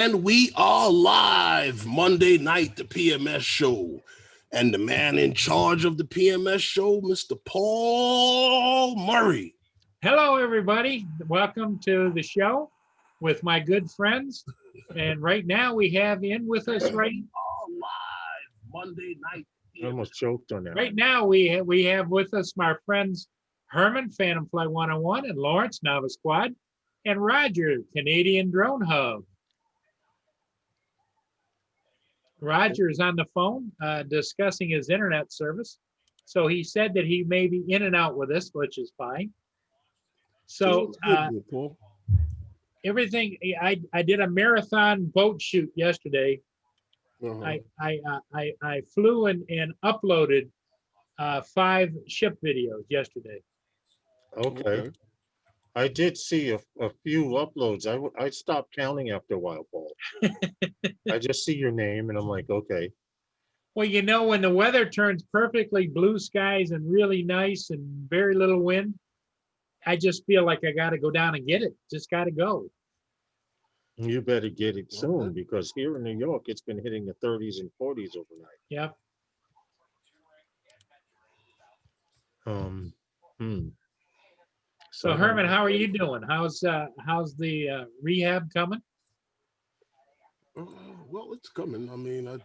And we are live Monday night, the PMS show. And the man in charge of the PMS show, Mr. Paul Murray. Hello, everybody. Welcome to the show with my good friends. And right now we have in with us All live Monday night. I almost choked on that. right now we have with us my friends Herman, Phantom Fly 101, and Lawrence, Novice Squad, and Roger, Canadian Drone Hub. Roger is on the phone discussing his internet service. So he said that he may be in and out with us, which is fine. So Paul. everything, I did a marathon boat shoot yesterday. Uh-huh. I flew and uploaded 5 ship videos yesterday. Okay. I did see a few uploads. I stopped counting after a while, Paul. I just see your name and I'm like, okay. Well, you know, when the weather turns perfectly blue skies and really nice and very little wind, I just feel like I got to go down and get it. Just got to go. You better get it soon because here in New York, it's been hitting the 30s and 40s overnight. Yep. So Herman, how are you doing? How's the rehab coming? Well, it's coming. I mean, I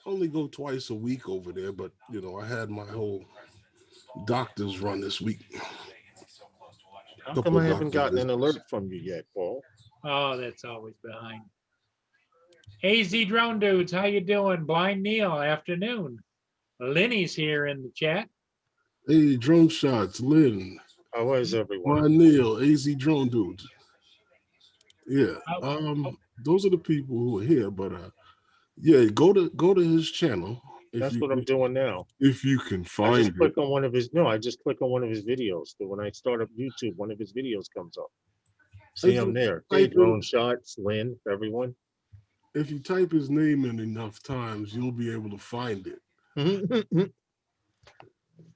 only go twice a week over there, but you know, I had my whole doctor's run this week. How come I haven't gotten an alert from you yet, Paul? Oh, that's always behind. AZ Drone Dudes, how you doing? Blind Neil, afternoon. Lenny's here in the chat. Hey, Drone Shots, Lynn. How is everyone? Brian Neal, AZ Drone Dudes. Yeah. Those are the people who are here, but yeah, go to his channel. That's what I'm doing now. If you can find I just click on one of his I just click on one of his videos. So when I start up YouTube, one of his videos comes up. See him there. Hey, Drone Shots, Lynn, everyone. If you type his name in enough times, you'll be able to find it.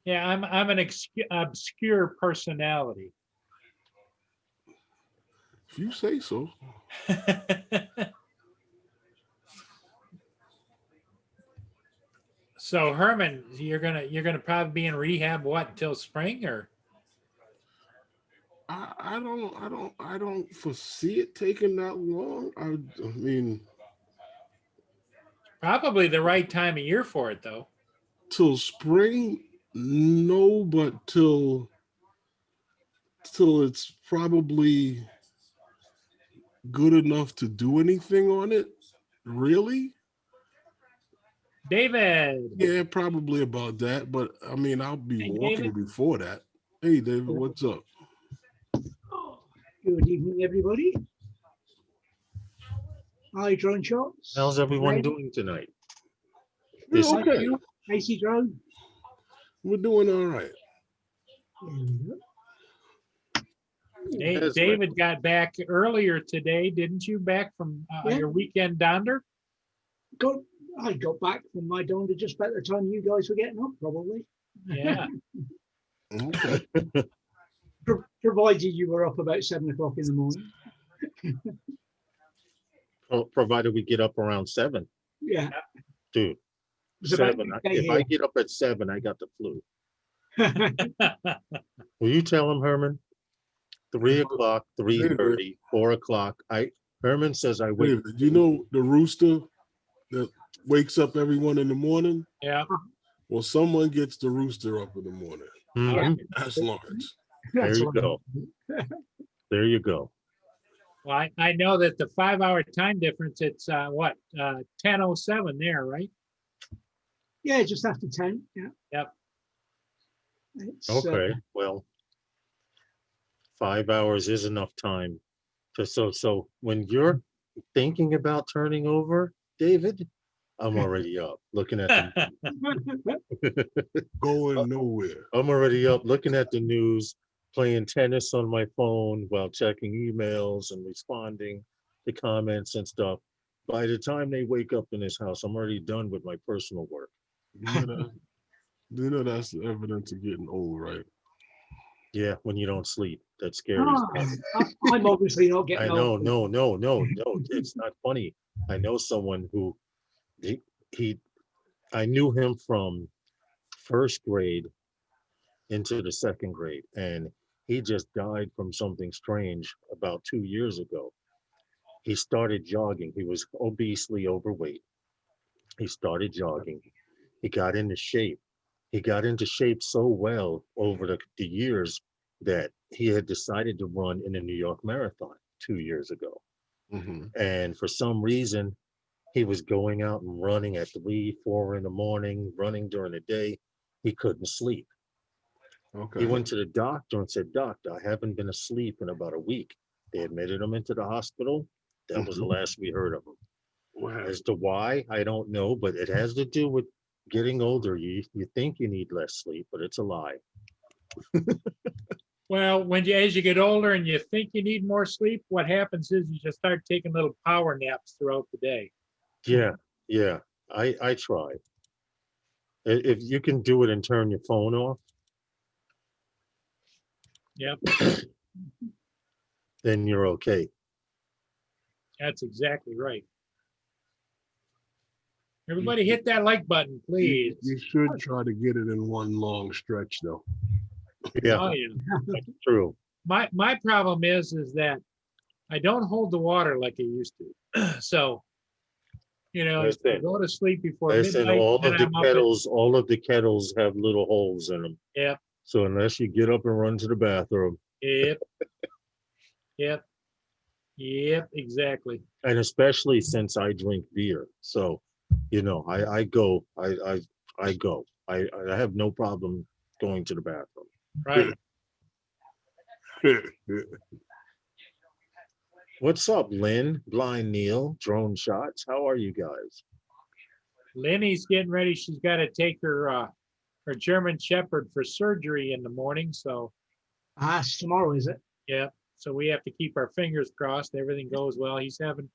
Yeah, I'm an obscure personality. If you say so. So Herman, you're gonna probably be in rehab what until spring or? I don't foresee it taking that long. I mean, probably the right time of year for it though. Till spring, no, but till it's probably good enough to do anything on it. Really? David. Yeah, probably about that. But I mean, I'll be walking before that. Hey, David, what's up? Good evening, everybody. Hi, Drone Shots. How's everyone doing tonight? We're okay. AC Drone. We're doing all right. David got back earlier today, didn't you? Back from your weekend donder? I got back from my donder just about the time you guys were getting up, probably. Yeah. Okay. Provided you were up about 7 o'clock in the morning. Provided we get up around 7. Yeah. Dude, 7. If I get up at 7, I got the flu. Will you tell him, Herman? 3 o'clock, 3:30, 4 o'clock. Herman says I wake. David, you know the rooster that wakes up everyone in the morning? Yeah. Well, someone gets the rooster up in the morning. Mm-hmm. That's Lawrence. There you go. There you go. Well, I know that the 5-hour time difference, it's 10:07 there, right? Yeah, just after 10. Yeah. Yep. Okay. Well, 5 hours is enough time to so when you're thinking about turning over, David, I'm already up looking at the Going nowhere. I'm already up looking at the news, playing tennis on my phone while checking emails and responding to comments and stuff. By the time they wake up in this house, I'm already done with my personal work. You know that's the evidence of getting old, right? Yeah, when you don't sleep, that's scary. I'm obviously not getting I know, old. no, it's not funny. I know someone who he, he I knew him from first grade into the second grade, and he just died from something strange about 2 years ago. He started jogging. He was obesely overweight. He started jogging. He got into shape. He got into shape so well over the years that he had decided to run in a New York Marathon 2 years ago. Mhm. And for some reason, he was going out and running at 3, 4 in the morning, running during the day. He couldn't sleep. He Okay. went to the doctor and said, Doctor, I haven't been asleep in about a week. They admitted him into the hospital. That was the last we heard of him. Wow. As to why, I don't know, but it has to do with getting older. You think you need less sleep, but it's a lie. Well, as you get older and you think you need more sleep, what happens is you just start taking little power naps throughout the day. Yeah, yeah. I try. If you can do it and turn your phone off, Yep, then you're okay. that's exactly right. Everybody hit that like button, please. You should try to get it in one long stretch, though. Yeah, Oh, yeah. that's true. My problem is that I don't hold the water like I used to. So, if I Listen, go to sleep before listen, midnight, then I'm up at, all of the kettles have little holes in them. yep, So unless you get up and run to the bathroom, yep, yep, yep, exactly. and especially since I drink beer, so I go, I go. I have no problem going to the bathroom. Right. What's up, Lynn, Blind Neil, Drone Shots? How are you guys? Lenny's getting ready. She's got to take her German Shepherd for surgery in the morning. So, It's tomorrow, is it? yeah. So we have to keep our fingers crossed. Everything goes well. He's having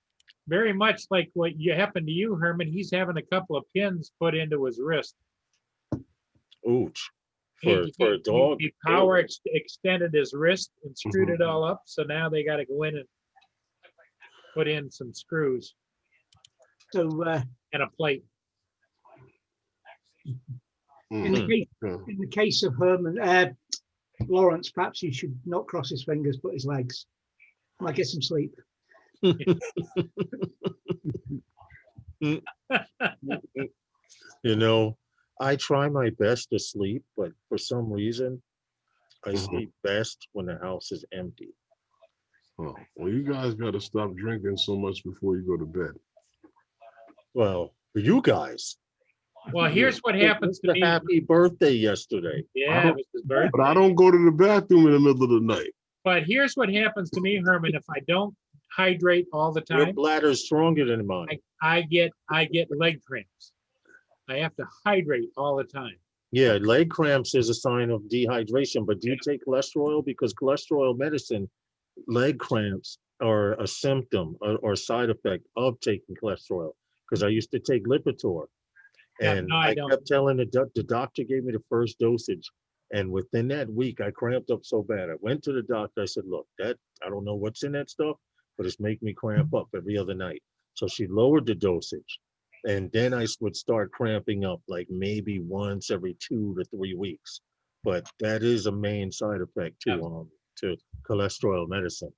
very much like what happened to you, Herman. He's having a couple of pins put into his wrist. Ooch. He For a dog? power extended his wrist and screwed it all up. So now they got to go in and put in some screws So and a plate. in the case of Herman, Lawrence, perhaps you should not cross his fingers, but his legs. Might get some sleep. I try my best to sleep, but for some reason, I Mhm. sleep best when the house is empty. Oh, well, you guys got to stop drinking so much before you go to bed. Well, for you guys, Well, here's what it happens was to the me. happy birthday yesterday. Yeah, it was his birthday. But I don't go to the bathroom in the middle of the night. But here's what happens to me, Herman, if I don't hydrate all the Your time, bladder's stronger than mine. I get leg cramps. I have to hydrate all the time. Yeah, leg cramps is a sign of dehydration, but do you take cholesterol oil? Because cholesterol oil medicine, leg cramps are a symptom or side effect of taking cholesterol oil. Because I used to take Lipitor, Yeah, and no, I I don't. kept telling the doctor gave me the first dosage, and within that week I cramped up so bad. I went to the doctor. I said, "Look, I don't know what's in that stuff, but it's making me cramp up every other night." So she lowered the dosage, and then I would start cramping up like maybe once every 2 to 3 weeks. But that is a main side effect to cholesterol medicine.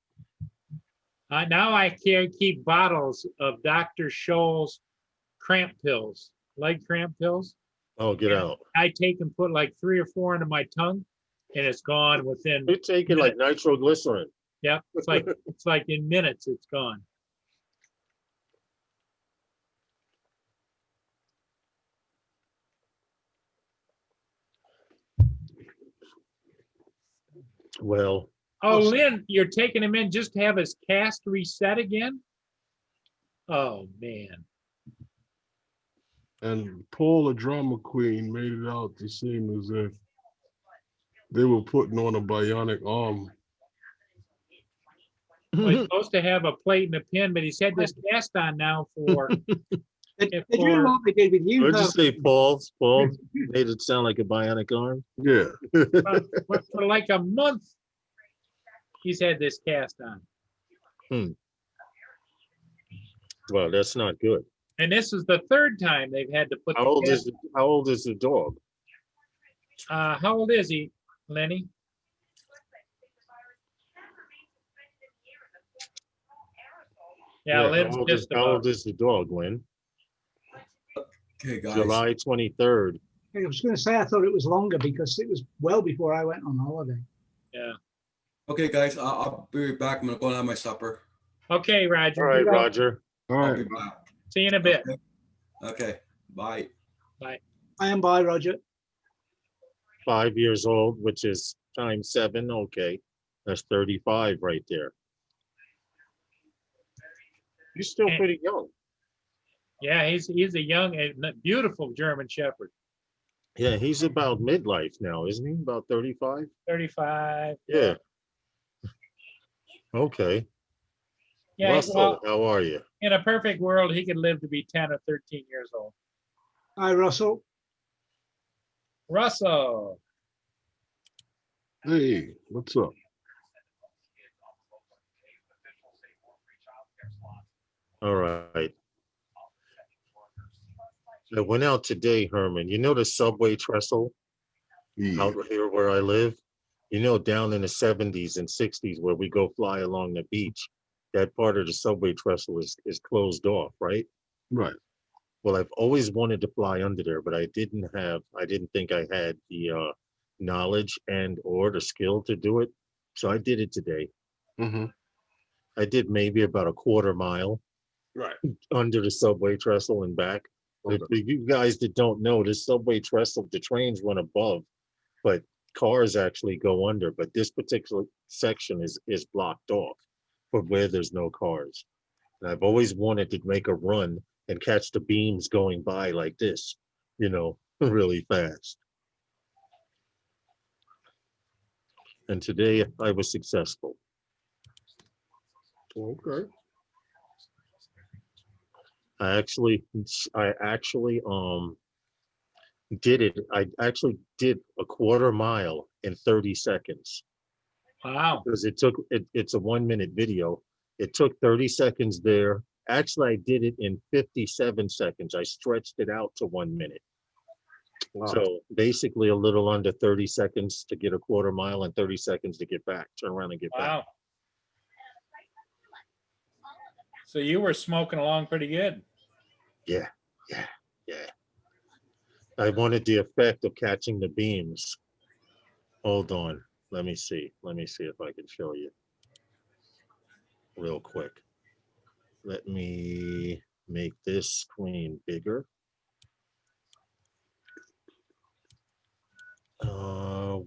Now I keep bottles of Dr. Scholl's cramp pills, leg cramp pills. Oh, get out! I take and put like 3 or 4 into my tongue, and it's gone within. You take it like nitroglycerin. Yep, it's like in minutes it's gone. Well, Oh, Lynn, you're taking him in just to have his cast reset again? Oh man. And Paul, the drama queen, made it out to seem as if they were putting on a bionic arm. Well, he's supposed to have a plate and a pin, but he's had this cast on now for if They're doing for, what they did with you, What'd you Herb. say, Paul? Paul made it sound like a bionic arm. Yeah. for like a month, he's had this cast on. Well, that's not good. And this is the third time they've had to put How the old cast. how old is the dog? How old is he, Lenny? Yeah, Lynn's just how about. old is the dog, Lynn? Okay, guys. July 23rd. I was going to say I thought it was longer because it was well before I went on holiday. Yeah. Okay, guys. I'll be right back. I'm gonna go and have my supper. Okay, Roger. All right, Yeah. Roger. All I'll right. be back. See you in a bit. Okay. Okay. Bye. I am by, Roger. 5 years old, which is times 7. Okay, that's 35 right there. He's still pretty young. Yeah, he's a young and beautiful German Shepherd. Yeah, he's about midlife now, isn't he? About 35? 35. Yeah. Okay. Yeah, Russell, well, how are you? in a perfect world, he could live to be 10 or 13 years old. Hi, Russell. Russell. Hey, what's up? All right. I went out today, Herman. You know the subway trestle Yeah. out here where I live? You know, down in the 70s and 60s where we go fly along the beach, that part of the subway trestle is closed off, right? Right. Well, I've always wanted to fly under there, but I didn't think I had the knowledge and or the skill to do it. So I did it today. Mm-hmm. I did maybe about a quarter mile Right. under the subway trestle and back. Okay. For you guys that don't know, the subway trestle, the trains run above, but cars actually go under. But this particular section is blocked off for where there's no cars. And I've always wanted to make a run and catch the beams going by like this, you know, really fast. And today I was successful. Okay. I actually did it. I actually did a quarter mile in 30 seconds Wow. because it's a 1-minute video. It took 30 seconds there. Actually, I did it in 57 seconds. I stretched it out to 1 minute. Wow. So basically a little under 30 seconds to get a quarter mile and 30 seconds to get back, turn around and get back. Wow. So you were smoking along pretty good. Yeah. I wanted the effect of catching the beams. Hold on. Let me see if I can show you real quick. Let me make this screen bigger.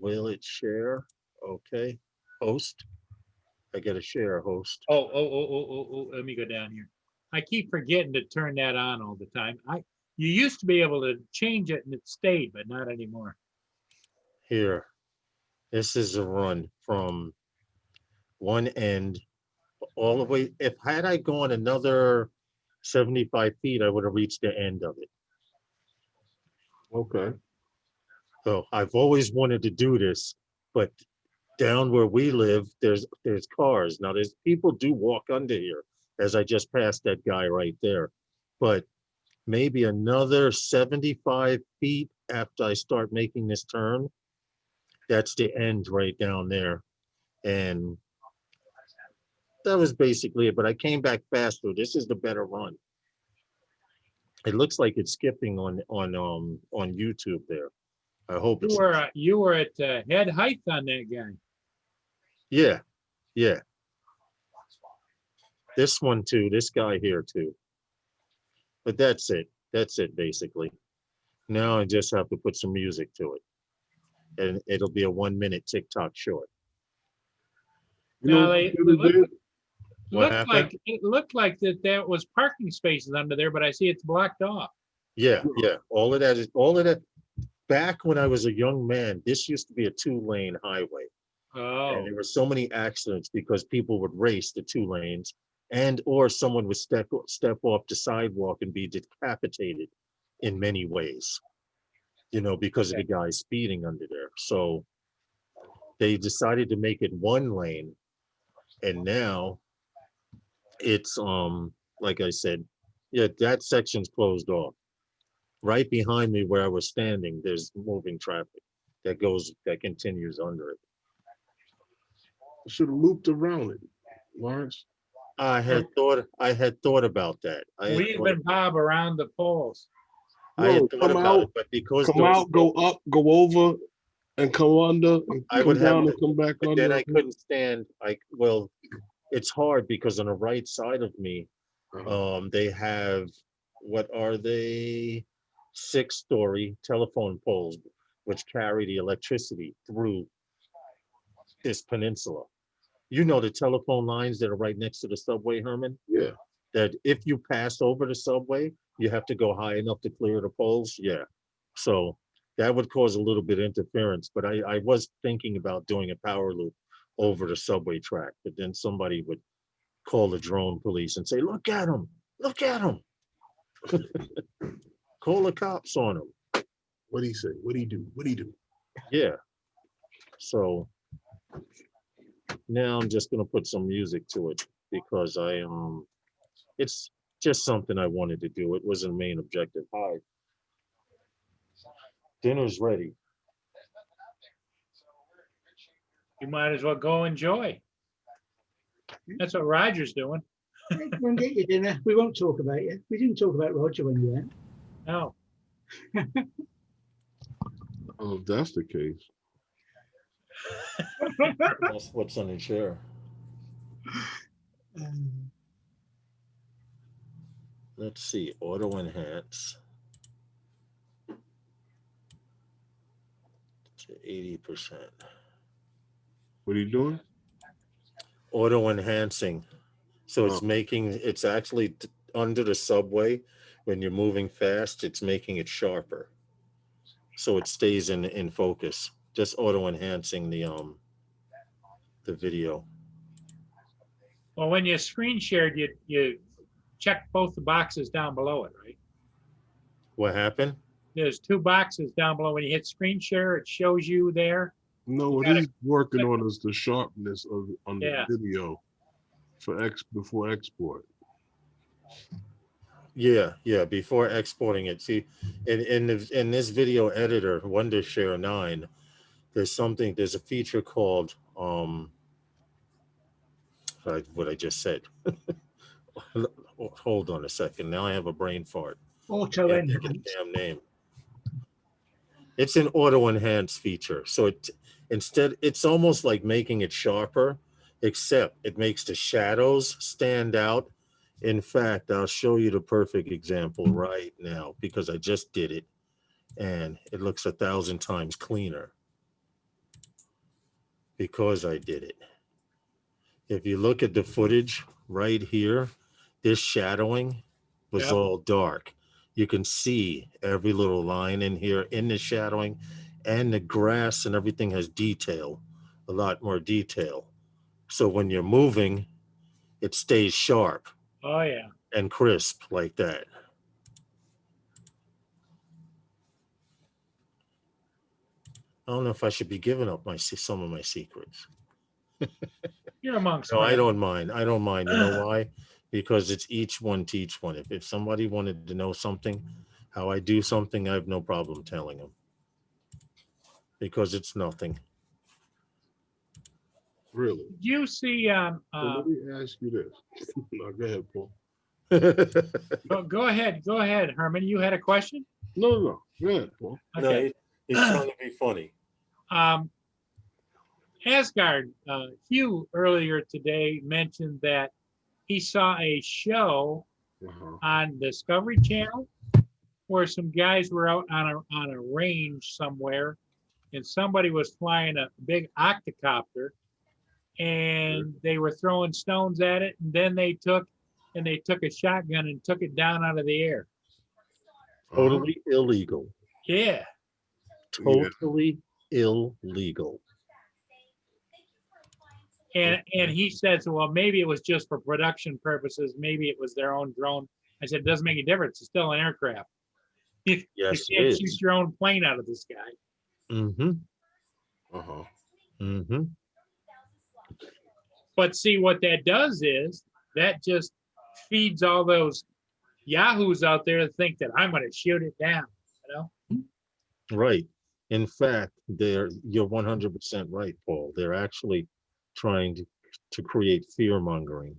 Will it share? Okay. Host. I got to share host. Oh, let me go down here. I keep forgetting to turn that on all the time. You used to be able to change it and it stayed, but not anymore. Here. This is a run from one end all the way. Had I gone another 75 feet, I would have reached the end of it. Okay. So I've always wanted to do this, but down where we live, there's cars. Now there's people do walk under here, as I just passed that guy right there. But maybe another 75 feet after I start making this turn, that's the end right down there. And that was basically it, but I came back faster. This is the better run. It looks like it's skipping on YouTube there. I hope it's You were at head height on that guy. yeah. This one too, this guy here too. But that's it basically. Now I just have to put some music to it. And it'll be a 1-minute TikTok short. You know Now, what they computer did? What happened? it looked like that was parking spaces under there, but I see it's blocked off. Yeah. All of that. Back when I was a young man, this used to be a 2-lane highway. Oh, And there were so many accidents because people would race the 2 lanes and or someone would step off the sidewalk and be decapitated in many ways, because of the guy speeding under there. So they decided to make it one lane, and now it's like I said, yeah, that section's closed off. Right behind me where I was standing, there's moving traffic that continues under it. Should have looped around it, Lawrence. I had thought about that. Weave and bob around the poles. I had No, thought come about out, it, but because come out, go up, go over, and come under, and I come would have down to- and come back but under. then I couldn't stand. Well, it's hard because on the right side of me, they have, what are they? 6-story telephone poles, which carry the electricity through this peninsula. The telephone lines that are right next to the subway, Herman? Yeah. That if you pass over the subway, you have to go high enough to clear the poles. Yeah. So that would cause a little bit of interference, but I was thinking about doing a power loop over the subway track, but then somebody would call the drone police and say, look at him, look at him. Call the cops on him. What'd he say? What'd he do? What'd he do? Yeah. So now I'm just gonna put some music to it because it's just something I wanted to do. It wasn't a main objective. Hi. Dinner's ready. You might as well go enjoy. That's what Roger's doing. Go and get your dinner. We won't talk about you. We didn't talk about Roger when you went. No. Oh, if that's the case. That's what's on the chair. Let's see, auto enhance to 80%. What are you doing? Auto enhancing. So Oh. it's actually under the subway. When you're moving fast, it's making it sharper. So it stays in focus. Just auto enhancing the video. Well, when you screen shared, you check both the boxes down below it, right? What happened? There's 2 boxes down below. When you hit screen share, it shows you there. No, what Gotta- he's working on is the sharpness on the Yeah. video before export. Yeah, before exporting it. See, in this video editor, Wondershare 9, there's a feature called what I just said. Hold on a second. Now I have a brain fart. Auto Can't think of the enhance. damn name. It's an auto enhance feature. So it's almost like making it sharper, except it makes the shadows stand out. In fact, I'll show you the perfect example right now because I just did it and it looks 1,000 times cleaner because I did it. If you look at the footage right here, this shadowing was all dark. You can see every little line in here in the shadowing, and the grass and everything has detail, a lot more detail. So when you're moving, it stays sharp. Oh, yeah. And crisp like that. I don't know if I should be giving up some of my secrets. You're amongst No, I friends. don't mind. I don't mind. You know why? Because it's each one teach one. If somebody wanted to know something, how I do something, I have no problem telling them. Because it's nothing. Really? Did you see? So let me ask you this. No, go ahead, Paul. Go ahead, Herman. You had a question? No. Go ahead, Paul. Okay. No, he's trying to be funny. Asgard, Hugh earlier today mentioned that he saw a show on Discovery Channel where some guys were out on a range somewhere, and somebody was flying a big octocopter, and they were throwing stones at it, and then they took a shotgun and took it down out of the air. Totally illegal. Yeah. Totally illegal. And he said, so, well, maybe it was just for production purposes. Maybe it was their own drone. I said, it doesn't make a difference. It's still an aircraft. You Yes, can't it shoot is. your own plane out of the sky. Mm-hmm. Uh-huh. Mm-hmm. But see, what that does is that just feeds all those yahoos out there to think that I'm going to shoot it down. You know? Right. In fact, you're 100% right, Paul. They're actually trying to create fear mongering.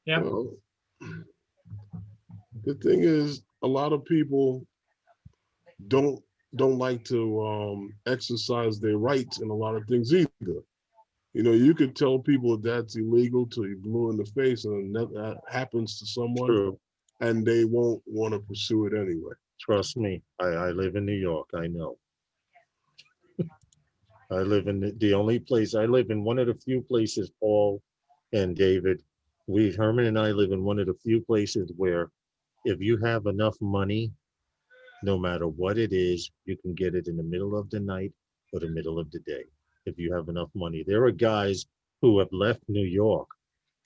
Yeah. Well, the thing is, a lot of people don't like to exercise their rights in a lot of things either. You know, you could tell people that's illegal till you blue in the face, and that happens to someone, True. and they won't want to pursue it anyway. Trust me. I live in New York. I know. I live in the only place I live in, one of the few places, Paul and David, Herman and I live in one of the few places where if you have enough money, no matter what it is, you can get it in the middle of the night or the middle of the day. If you have enough money, there are guys who have left New York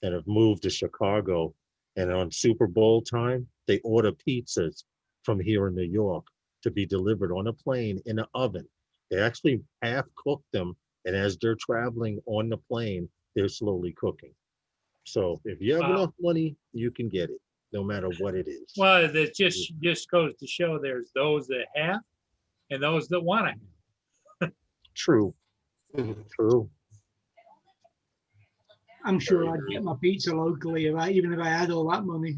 and have moved to Chicago, and on Super Bowl time, they order pizzas from here in New York to be delivered on a plane in an oven. They actually half cook them, and as they're traveling on the plane, they're slowly cooking. So if you have Wow. enough money, you can get it, no matter what it is. Well, that just goes to show there's those that have and those that want to have. True. True. I'm sure I'd get my pizza locally even if I had all that money.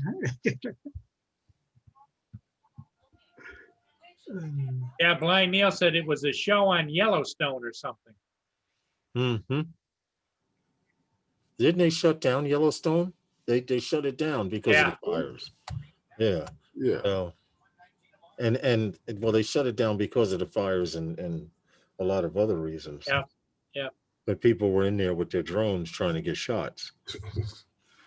Yeah, Blind Neil said it was a show on Yellowstone or something. Mm-hmm. Didn't they shut down Yellowstone? They shut it down because of the fires. Yeah. Yeah. And well, they shut it down because of the fires and a lot of other reasons. Yeah. Yeah. But people were in there with their drones trying to get shots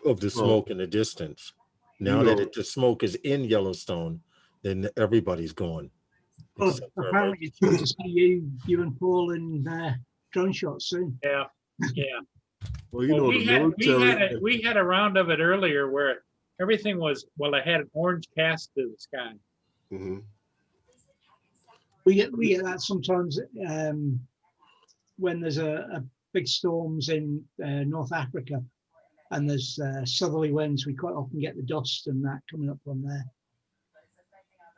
of the smoke in the distance. Now that the smoke is in Yellowstone, then everybody's gone. Well, apparently it's good to see you and Paul in drone shots soon. Yeah. Yeah. Well, you know, we had a round of it earlier where everything was, well, it had an orange cast to the sky. Mm-hmm. We get that sometimes when there's a big storms in North Africa and there's southerly winds. We quite often get the dust and that coming up from there.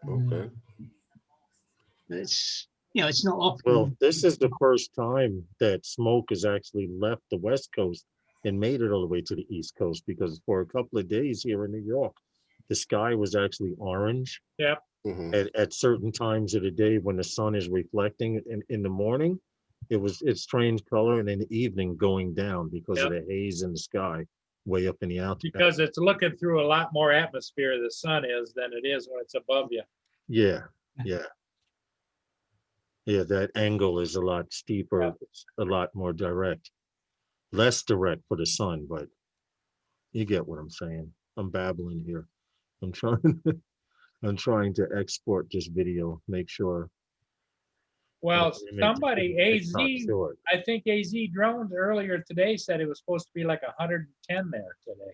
Okay. It's it's not often. Well, this is the first time that smoke has actually left the West Coast and made it all the way to the East Coast, because for a couple of days here in New York, the sky was actually orange. Yep. Mm-hmm. At certain times of the day when the sun is reflecting in the morning, it's strange color, and in the evening going down because of the haze in the sky way up in the altitude. Because it's looking through a lot more atmosphere, the sun is, than it is when it's above you. Yeah. Yeah, that angle is a lot steeper, a lot more direct, less direct for the sun, but you get what I'm saying. I'm babbling here. I'm trying to export this video, make sure. Well, somebody, AZ, I think AZ Drones earlier today said it was supposed to be like 110 there today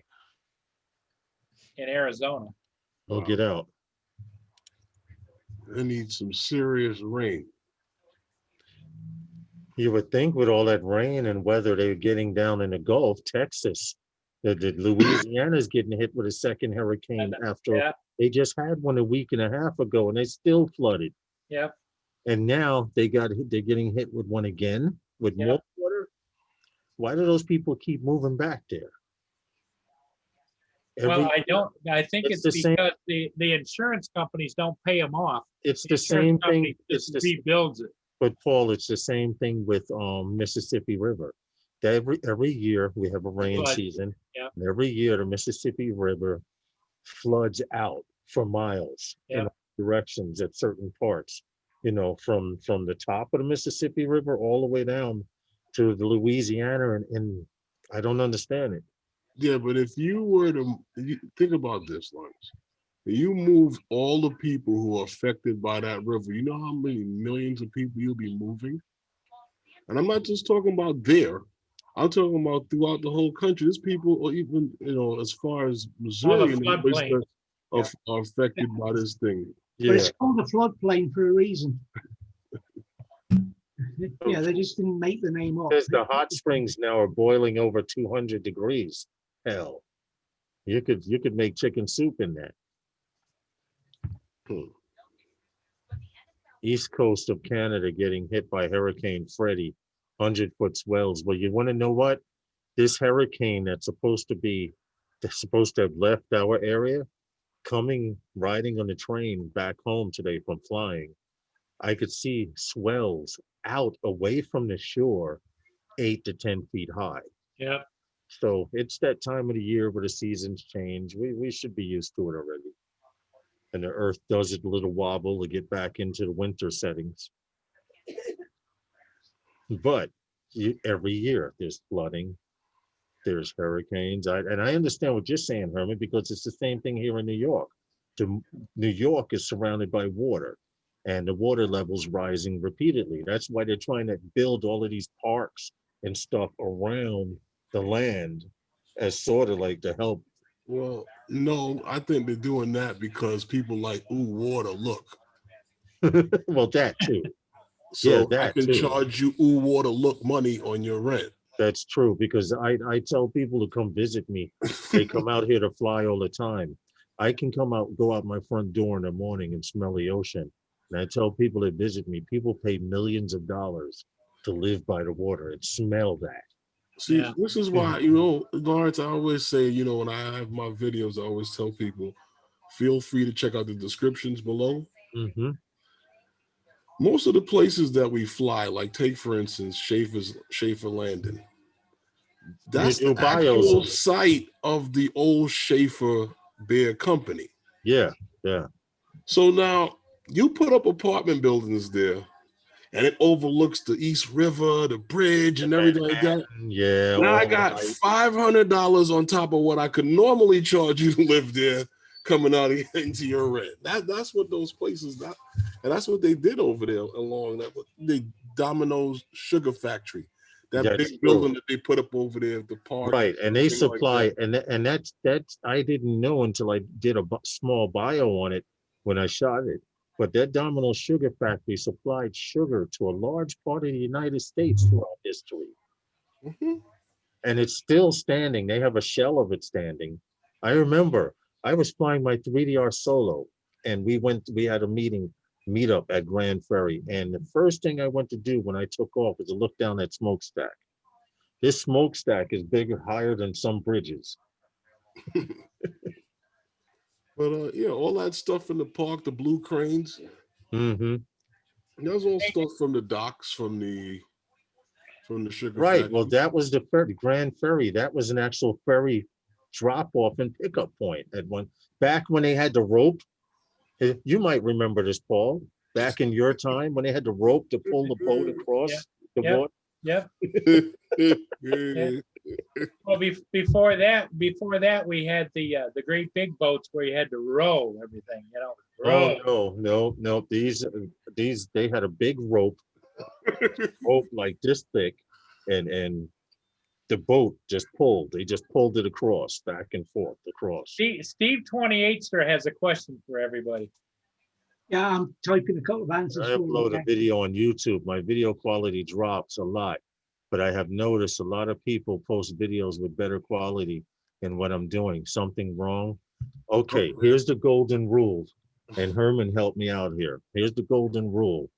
in Arizona. We'll get out. They need some serious rain. You would think with all that rain and weather they're getting down in the Gulf, Texas, that Louisiana's getting hit with a second hurricane after they just had one a week and a half ago and they still flooded. Yep. And now they're getting hit with one again with more water. Why do those people keep moving back there? Well, I think it's because the insurance companies don't pay them off. It's the same thing. It rebuilds it. But Paul, it's the same thing with Mississippi River. Every year we have a rain season. Yep. And every year the Mississippi River floods out for miles in all directions at certain parts. You know, from the top of the Mississippi River all the way down to the Louisiana, and I don't understand it. Yeah, but if you were to think about this, Lance, you moved all the people who are affected by that river, you know how many millions of people you'll be moving? And I'm not just talking about there. I'm talking about throughout the whole country. There's people, or even as far as All the Missouri and the place floodplain. that are affected by this thing. But Yeah, it's called a floodplain for a reason. Yeah, they just didn't make the name up. because the hot springs now are boiling over 200 degrees. Hell, you could make chicken soup in that. Hmm. East coast of Canada getting hit by Hurricane Freddie, 100-foot swells. Well, you want to know what? This hurricane that's supposed to have left our area, riding on the train back home today from flying, I could see swells out away from the shore, 8 to 10 feet high. Yep. So it's that time of the year where the seasons change. We should be used to it already. And the earth does it a little wobble to get back into the winter settings. But every year there's flooding, there's hurricanes. And I understand what you're saying, Herman, because it's the same thing here in New York. New York is surrounded by water, and the water level's rising repeatedly. That's why they're trying to build all of these parks and stuff around the land as sort of like to help. Well, no, I think they're doing that because people like, ooh, water, look. Well, that too. Yeah, So I that can too. charge you, ooh, water, look money on your rent. That's true because I tell people to come visit me. They come out here to fly all the time. I can go out my front door in the morning and smell the ocean. And I tell people that visit me, people pay millions of dollars to live by the water and smell that. See, Yeah. this is why, Lawrence, I always say, when I have my videos, I always tell people, feel free to check out the descriptions below. Mm-hmm. Most of the places that we fly, like take for instance, Schaefer Landing. You That's the do bios. actual site of the old Schaefer Beer Company. Yeah, yeah. So now you put up apartment buildings there, and it overlooks the East River, the bridge, The and everything like that. Manhattan, yeah, Now I all got right. $500 on top of what I could normally charge you to live there, coming out into your rent. That's what those places that, and that's what they did over there along that the Domino's Sugar Factory, that That's big true. building that they put up over there, the park, Right, and they thing like supply, that. and that's I didn't know until I did a small bio on it when I shot it. But that Domino's Sugar Factory supplied sugar to a large part of the United States throughout history, Mhm. and it's still standing. They have a shell of it standing. I remember I was flying my 3DR solo, and we had a meet up at Grand Ferry, and the first thing I went to do when I took off was to look down that smokestack. This smokestack is bigger, higher than some bridges. But yeah, all that stuff in the park, the blue cranes, Hmm. that's all stuff from the docks from the sugar Right. Well, factory. that was the Grand Ferry. That was an actual ferry drop off and pickup point at one back when they had the rope. You might remember this, Paul. Back in your time when they had the rope to pull the boat Yeah. across the Yep. water. Yep. Yeah. Well, before that, we had the great big boats where you had to row everything. Oh Row. no. These they had a big rope like this thick, and the boat just pulled. They just pulled it across, back and forth across. Steve 28ster has a question for everybody. Yeah, I'm typing a couple of answers I for you. upload a video on YouTube. My video quality drops a lot, but I have noticed a lot of people post videos with better quality than what I'm doing. Something wrong? Okay, here's the golden rule. And Herman helped me out here. Here's the golden rule.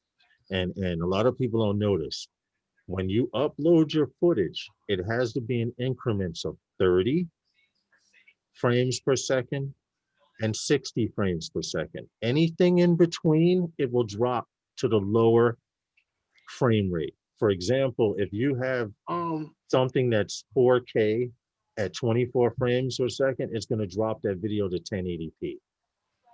And a lot of people don't notice. When you upload your footage, it has to be in increments of 30 frames per second and 60 frames per second. Anything in between, it will drop to the lower frame rate. For example, if you have something that's 4K at 24 frames per second, it's going to drop that video to 1080p.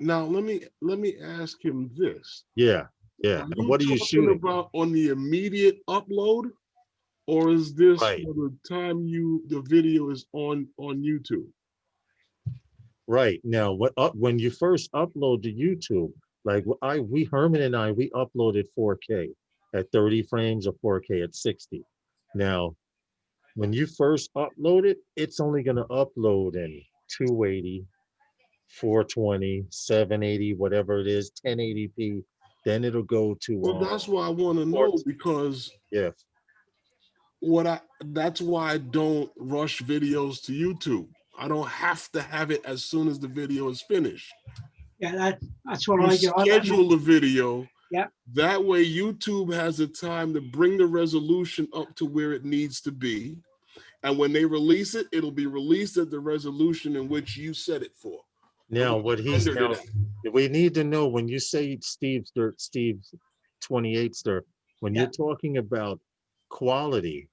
Now let me ask him this. Yeah, yeah. Are And you what are you talking shooting? about on the immediate upload, or is this Right, for the time the video is on YouTube? right. Now, when you first upload to YouTube, like Herman and I, we uploaded 4K at 30 frames or 4K at 60. Now, When you first upload it, it's only going to upload in 280, 420, 780, whatever it is, 1080p. Then it'll go to Well, that's why I want to four- know, because yeah. that's why I don't rush videos to YouTube. I don't have to have it as soon as the video is finished. Yeah, that's what You I do. schedule the video. Yeah. That way YouTube has the time to bring the resolution up to where it needs to be. And when they release it, it'll be released at the resolution in which you set it for. Now, what he's rendered it now, at. we need to know when you say Steve 28 stir, when Yeah. you're talking about quality,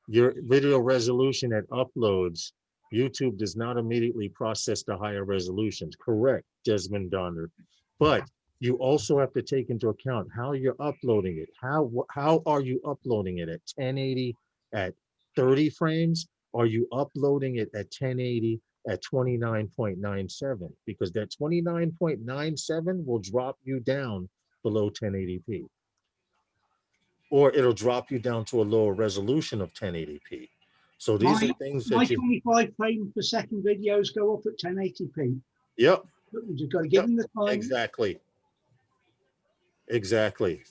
your video resolution at uploads, YouTube does not immediately process the higher resolutions. Correct, Desmond Donner. But you also have to take into account how you're uploading it. How are you uploading it at 1080 at 30 frames? Are you uploading it at 1080 at 29.97? Because that 29.97 will drop you down below 1080p. Or it'll drop you down to a lower resolution of 1080p. So these are things My that you, 25 frame per second videos go up at 1080p. yep, But you've got to give yep, them the time. exactly. Exactly.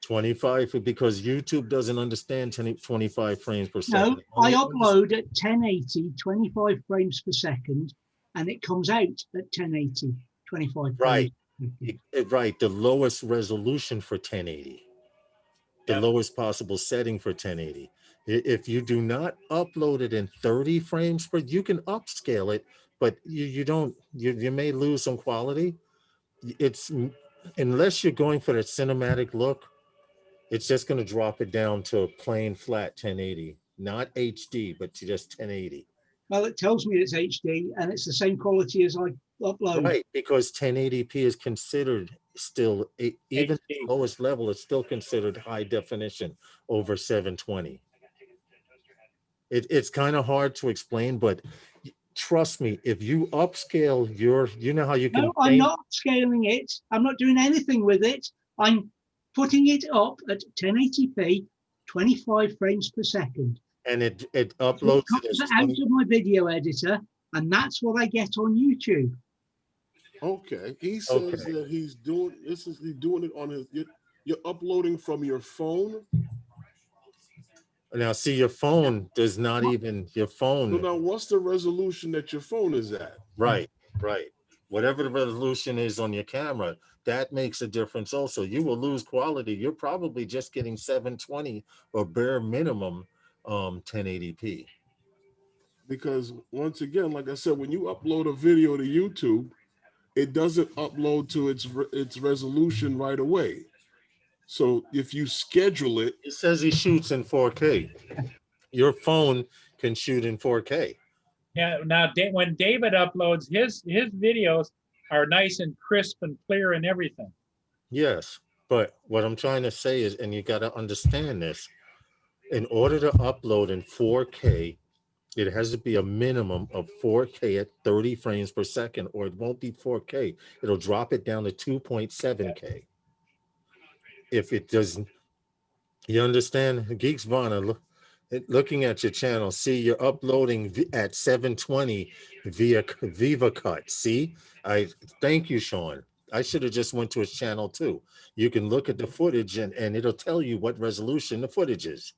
25, because YouTube doesn't understand 25 frames per No, second. I upload at 1080, 25 frames per second, and it comes out at 1080, 25 Right. frames. Right, the lowest resolution for 1080. The Yep. lowest possible setting for 1080. If you do not upload it in 30 frames per, you can upscale it, but you may lose some quality. It's unless you're going for that cinematic look, it's just going to drop it down to a plain flat 1080, not HD, but to just 1080. Well, it tells me it's HD and it's the same quality as I upload. Right, because 1080p is considered still, even HD. the lowest level, it's still considered high definition over 720. It's kind of hard to explain, but trust me, if you upscale you know how you can No, I'm not scaling it. I'm not doing anything with it. I'm putting it up at 1080p, 25 frames per second. and it So it uploads it comes as out 20. of my video editor, and that's what I get on YouTube. Okay. He says Okay. that he's doing it on his, you're uploading from your phone. Now, see, your phone does not even, your So phone, now what's the resolution that your phone is at? right, right. Whatever the resolution is on your camera, that makes a difference also. You will lose quality. You're probably just getting 720 or bare minimum 1080p. Because once again, like I said, when you upload a video to YouTube, it doesn't upload to its resolution right away. So if you schedule it, It says he shoots in 4K. Your phone can shoot in 4K. Yeah, now when David uploads his videos are nice and crisp and clear and everything. Yes, but what I'm trying to say is, and you got to understand this, in order to upload in 4K, it has to be a minimum of 4K at 30 frames per second, or it won't be 4K. It'll drop it down to 2.7K. If it doesn't, you understand? Geeks Vana, looking at your channel, see you're uploading at 720 via Viva Cut. See, I thank you, Sean. I should have just went to his channel too. You can look at the footage and it'll tell you what resolution the footage is.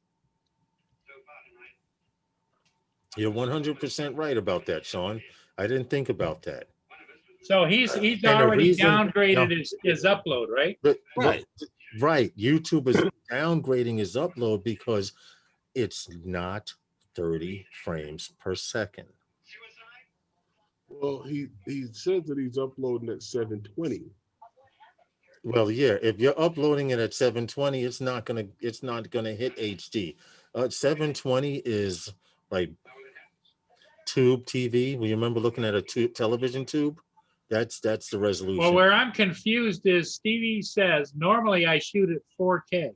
You're 100% right about that, Sean. I didn't think about that. So he's And the already reason, no, downgraded his upload, right? right. Right. YouTube is downgrading his upload because it's not 30 frames per second. Well, he says that he's uploading at 720. Well, yeah, if you're uploading it at 720, it's not gonna hit HD. 720 is like tube TV. We remember looking at a television tube. That's the Well, resolution. where I'm confused is Stevie says, normally I shoot at 4K.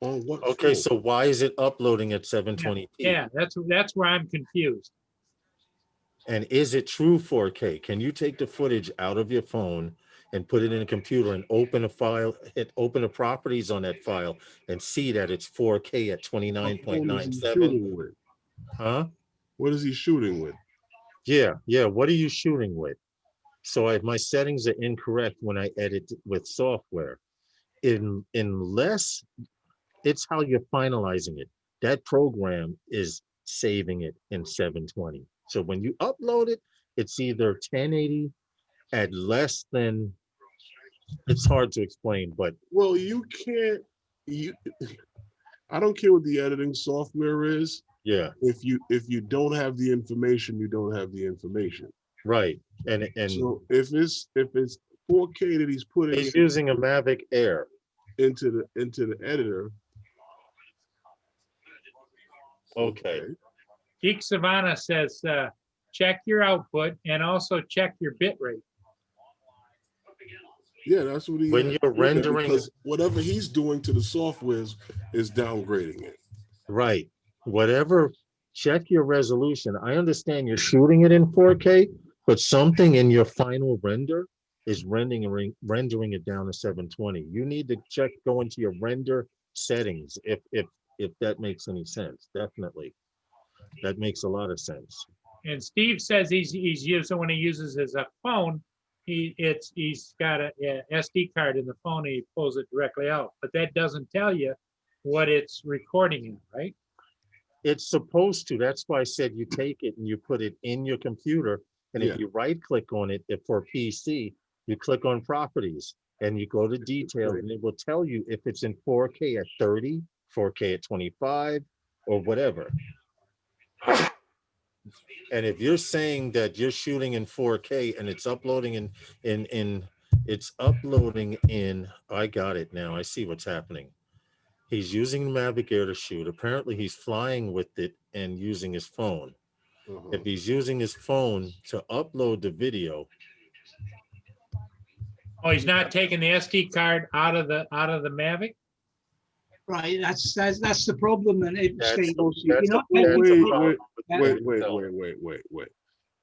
On what Okay, phone? so why is it uploading at 720p? Yeah, that's where I'm confused. And is it true 4K? Can you take the footage out of your phone and put it in a computer and open a file, open the properties on that file and see that it's 4K at What phone is he 29.97. shooting with? Huh? What is he shooting with? Yeah. What are you shooting with? So if my settings are incorrect when I edit with software, unless it's how you're finalizing it, that program is saving it in 720. So when you upload it, it's either 1080 at less than, it's hard to explain, but Well, you can't. You. I don't care what the editing software is. yeah, If you don't have the information, you don't have the information. right. And So if it's 4K that he's putting he's using a Mavic Air. into the editor, Okay. Geek Savannah says, check your output and also check your bit rate. Yeah, that's what he When has you're to do there, rendering, because whatever he's doing to the software is downgrading it. right, whatever, check your resolution. I understand you're shooting it in 4K, but something in your final render is rendering it down to 720. You need to check, go into your render settings if that makes any sense. Definitely. That makes a lot of sense. And Steve says he's using, when he uses his phone, he's got a SD card in the phone, and he pulls it directly out, but that doesn't tell you what it's recording in, right? It's supposed to. That's why I said you take it and you put it in your computer. And Yeah. if you right click on it, if for PC, you click on properties and you go to detail and it will tell you if it's in 4K at 30, 4K at 25, or whatever. And if you're saying that you're shooting in 4K and it's uploading it's uploading in, I got it now. I see what's happening. He's using the Mavic Air to shoot. Apparently he's flying with it and using his phone. If he's using his phone to upload the video. Oh, he's not taking the SD card out of the Mavic? Right, that's the problem. And it, That's Steve, the- you're that's not the- taking that's the it- problem with Wait, the wait.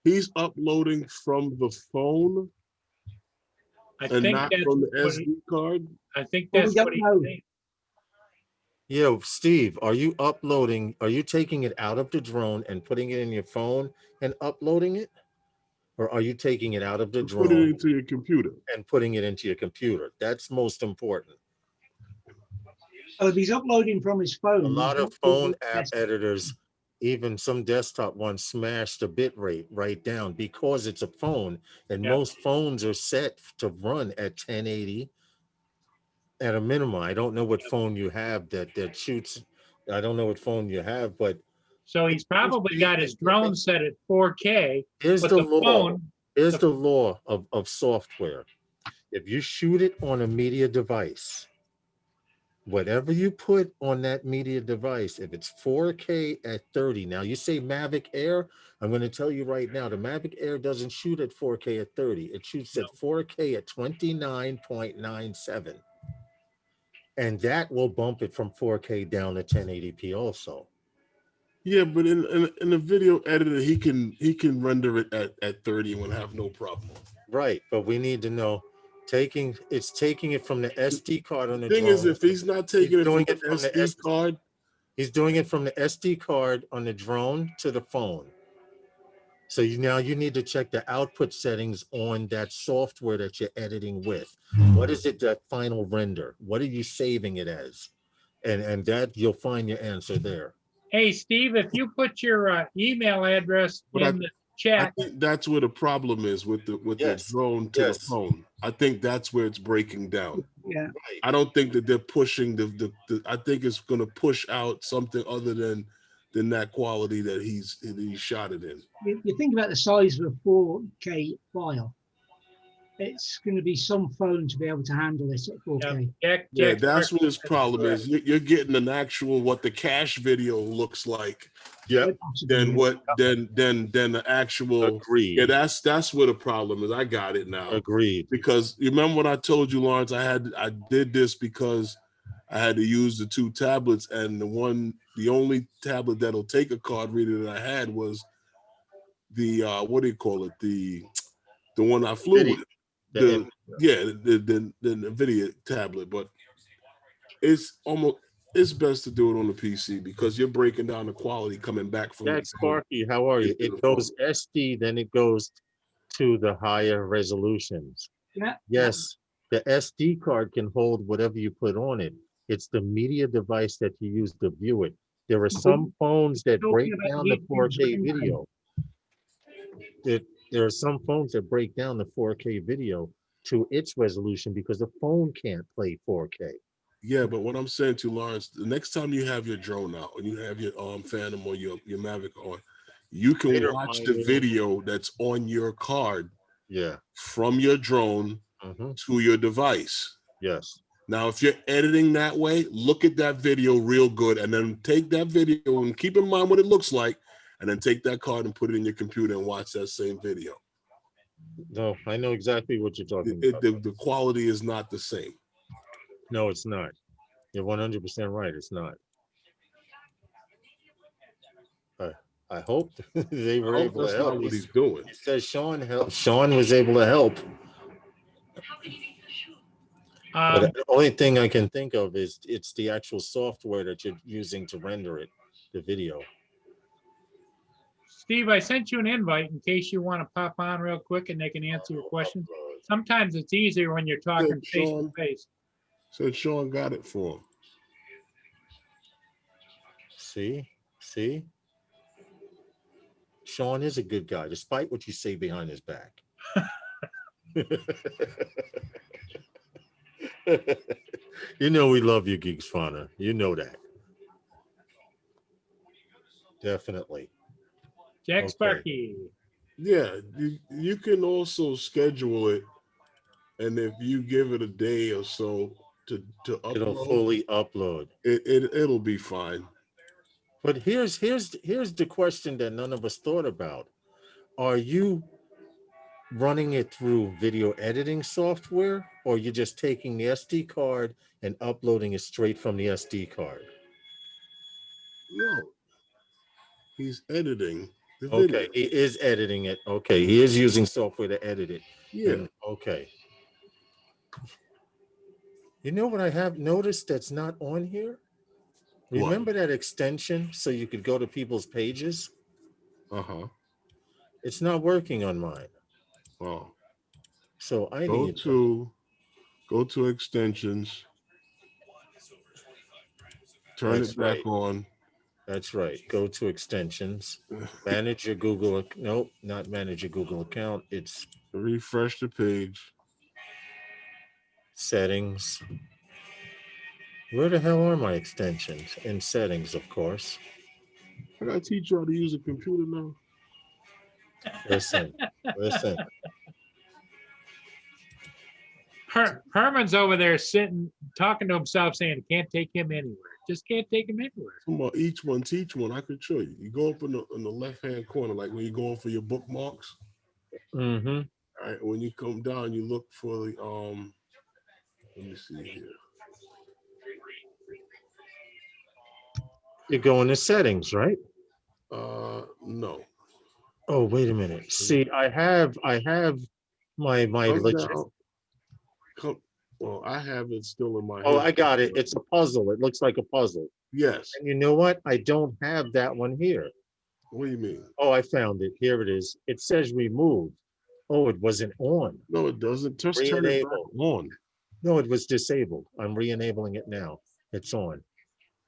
He's uploading from the phone I and think not that's from the what he, SD card. I think Well, we that's don't what he's know. saying. Yeah, Steve, are you taking it out of the drone and putting it in your phone and uploading it? Or are you taking it out of the Put it drone into your computer. and putting it into your computer? That's most important. Oh, if he's uploading from his phone. A he's lot not of phone doing app it. editors, even some desktop ones, smash the bit rate right down because it's a phone, and Yeah. most phones are set to run at 1080 at a minimum. I don't know what phone you have that shoots. I don't know what phone you have, but So he's probably got his drone set at 4K, here's but the the law. phone, Here's the law of software. If you shoot it on a media device, whatever you put on that media device, if it's 4K at 30, now you say Mavic Air, I'm going to tell you right now, the Mavic Air doesn't shoot at 4K at 30. It shoots at 4K at 29.97. And that will bump it from 4K down to 1080p also. Yeah, but in the video editor, he can render it at 30 and will have no problem. Right, but we need to know, taking it from the SD card on the Thing is, drone. if he's not taking it from the SD card, he's doing it from the SD card on the drone to the phone. So now you need to check the output settings on that software that you're editing with. What is it, that final render? What are you saving it as? And that you'll find your answer there. hey, Steve, if you put your email address But in the I chat, think that's where the problem is with the Yes, drone to the yes. phone. I think that's where it's breaking down. Yeah. I don't think that they're pushing the I think it's going to push out something other than that quality that he shot it in. You think about the size of a 4K file. It's going to be some phone to be able to handle this at 4K. Yeah, that's what his problem is. You're getting an actual what the cache video looks like. Yeah. Then the actual. Agreed. Yeah, that's where the problem is. I got it now. Agreed. Because you remember what I told you, Lawrence? I did this because I had to use the two tablets, and the only tablet that'll take a card reader that I had was the what do you call it? The one I flew with. the yeah the NVIDIA tablet, but it's almost it's best to do it on the PC because you're breaking down the quality coming back from Jack Sparky, how are you? into It the phone. goes SD, then it goes to the higher resolutions. Yeah. Yes, the SD card can hold whatever you put on it. It's the media device that you use to view it. There are some phones that break Talking about down the 4K GPUs. video. There, there are some phones that break down the 4K video to its resolution because the phone can't play 4K. Yeah, but what I'm saying to Lawrence, the next time you have your drone out and you have your Phantom or your Mavic on, you can Later, watch the Mario. video that's on your card Yeah. from your drone Mhm. to your device. Yes. Now, if you're editing that way, look at that video real good and then take that video and keep in mind what it looks like, and then take that card and put it in your computer and watch that same video. No, I know exactly what you're talking about. The quality is not the same. No, it's not. You're 100% right. It's not. I hope they I were hope able to that's help. not what he's doing. He says Sean helped. Sean was able to help. But the only thing I can think of is it's the actual software that you're using to render it, the video. Steve, I sent you an invite in case you want to pop on real quick and they can answer your questions. Sometimes it's easier when you're talking face to face. Said Sean got it for him. See? Sean is a good guy, despite what you say behind his back. You know we love you, Geeks Fauna. You know that. Definitely. Jack Okay. Sparky. Yeah, you can also schedule it, and if you give it a day or so to It'll upload, fully upload. it'll be fine. But here's the question that none of us thought about. Are you running it through video editing software, or you're just taking the SD card and uploading it straight from the SD card? No, he's editing the video. Okay, he is editing it. Okay, he is using software to edit it. Yeah. And okay. You know what I have noticed that's not on here? What? Remember that extension so you could go to people's pages? Uh-huh. It's not working on mine. Oh. So I Go need to extensions. Turn That's it back right. on. That's right. Go to extensions. Manage your Google. Nope, not manage your Google account. It's Refresh the page. settings. Where the hell are my extensions? In settings, of course. I gotta teach you how to use a computer now. Listen. Herman's over there sitting, talking to himself, saying, "Can't take him anywhere. Just can't take him anywhere." Come on, each one, teach one. I could show you. You go up in the left-hand corner, like when you're going for your bookmarks. Mm-hmm. All right. When you come down, you look for the let me see here. You go into settings, right? No. Oh, wait a minute. See, I have my Come legit. down. Well, I have it still in my Oh, head. I got it. It's a puzzle. It looks like a puzzle. Yes. And you know what? I don't have that one here. What do you mean? Oh, I found it. Here it is. It says removed. Oh, it wasn't on. No, it doesn't. Just turn it back on. No, it was disabled. I'm re-enabling it now. It's on.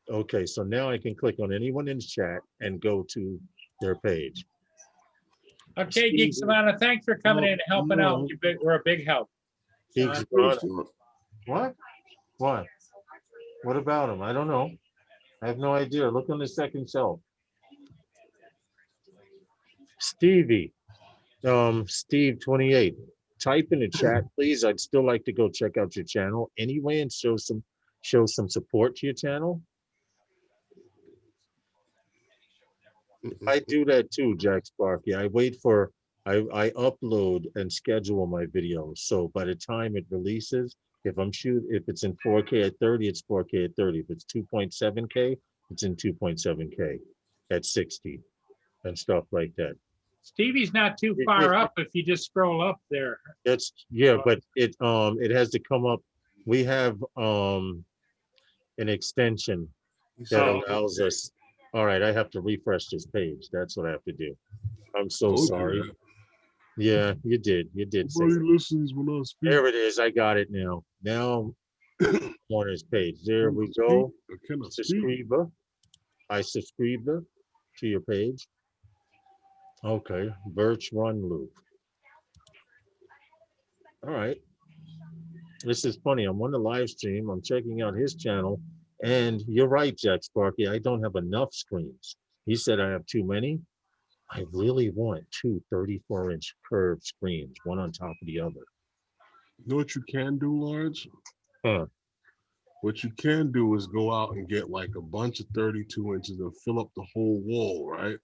Okay, so now I can click on anyone in the chat and go to their page. Okay, Geek Savannah, thanks for coming in and helping out. We're a big help. Geeks Savannah. What? What? What about him? I don't know. I have no idea. Look on the second shelf. Stevie, Steve 28. Type in the chat, please. I'd still like to go check out your channel anyway and show some support to your channel. I do that too, Jack Sparky. I upload and schedule my videos. So by the time it releases, if it's in 4K at 30, it's 4K at 30. If it's 2.7K, it's in 2.7K at 60 and stuff like that. Stevie's not too It- far it- up if you just scroll up there. That's, yeah, but it has to come up. We have an extension that Oh, allows us. All right, I have to refresh this page. That's what I have to do. I'm so Told you sorry. that. Yeah, you did. You did say Nobody it. listens when I speak. There it is. I got it now. Now on his page. There we Speak. go. I cannot speak. Subscribe. I subscribe to your page. Okay. Birch Run Loop. All right. This is funny. I'm on the live stream. I'm checking out his channel. And you're right, Jack Sparky. I don't have enough screens. He said I have too many. I really want two 34-inch curved screens, one on top of the other. You know what you can do, Lawrence? Huh. What you can do is go out and get like a bunch of 32 inches and fill up the whole wall, right?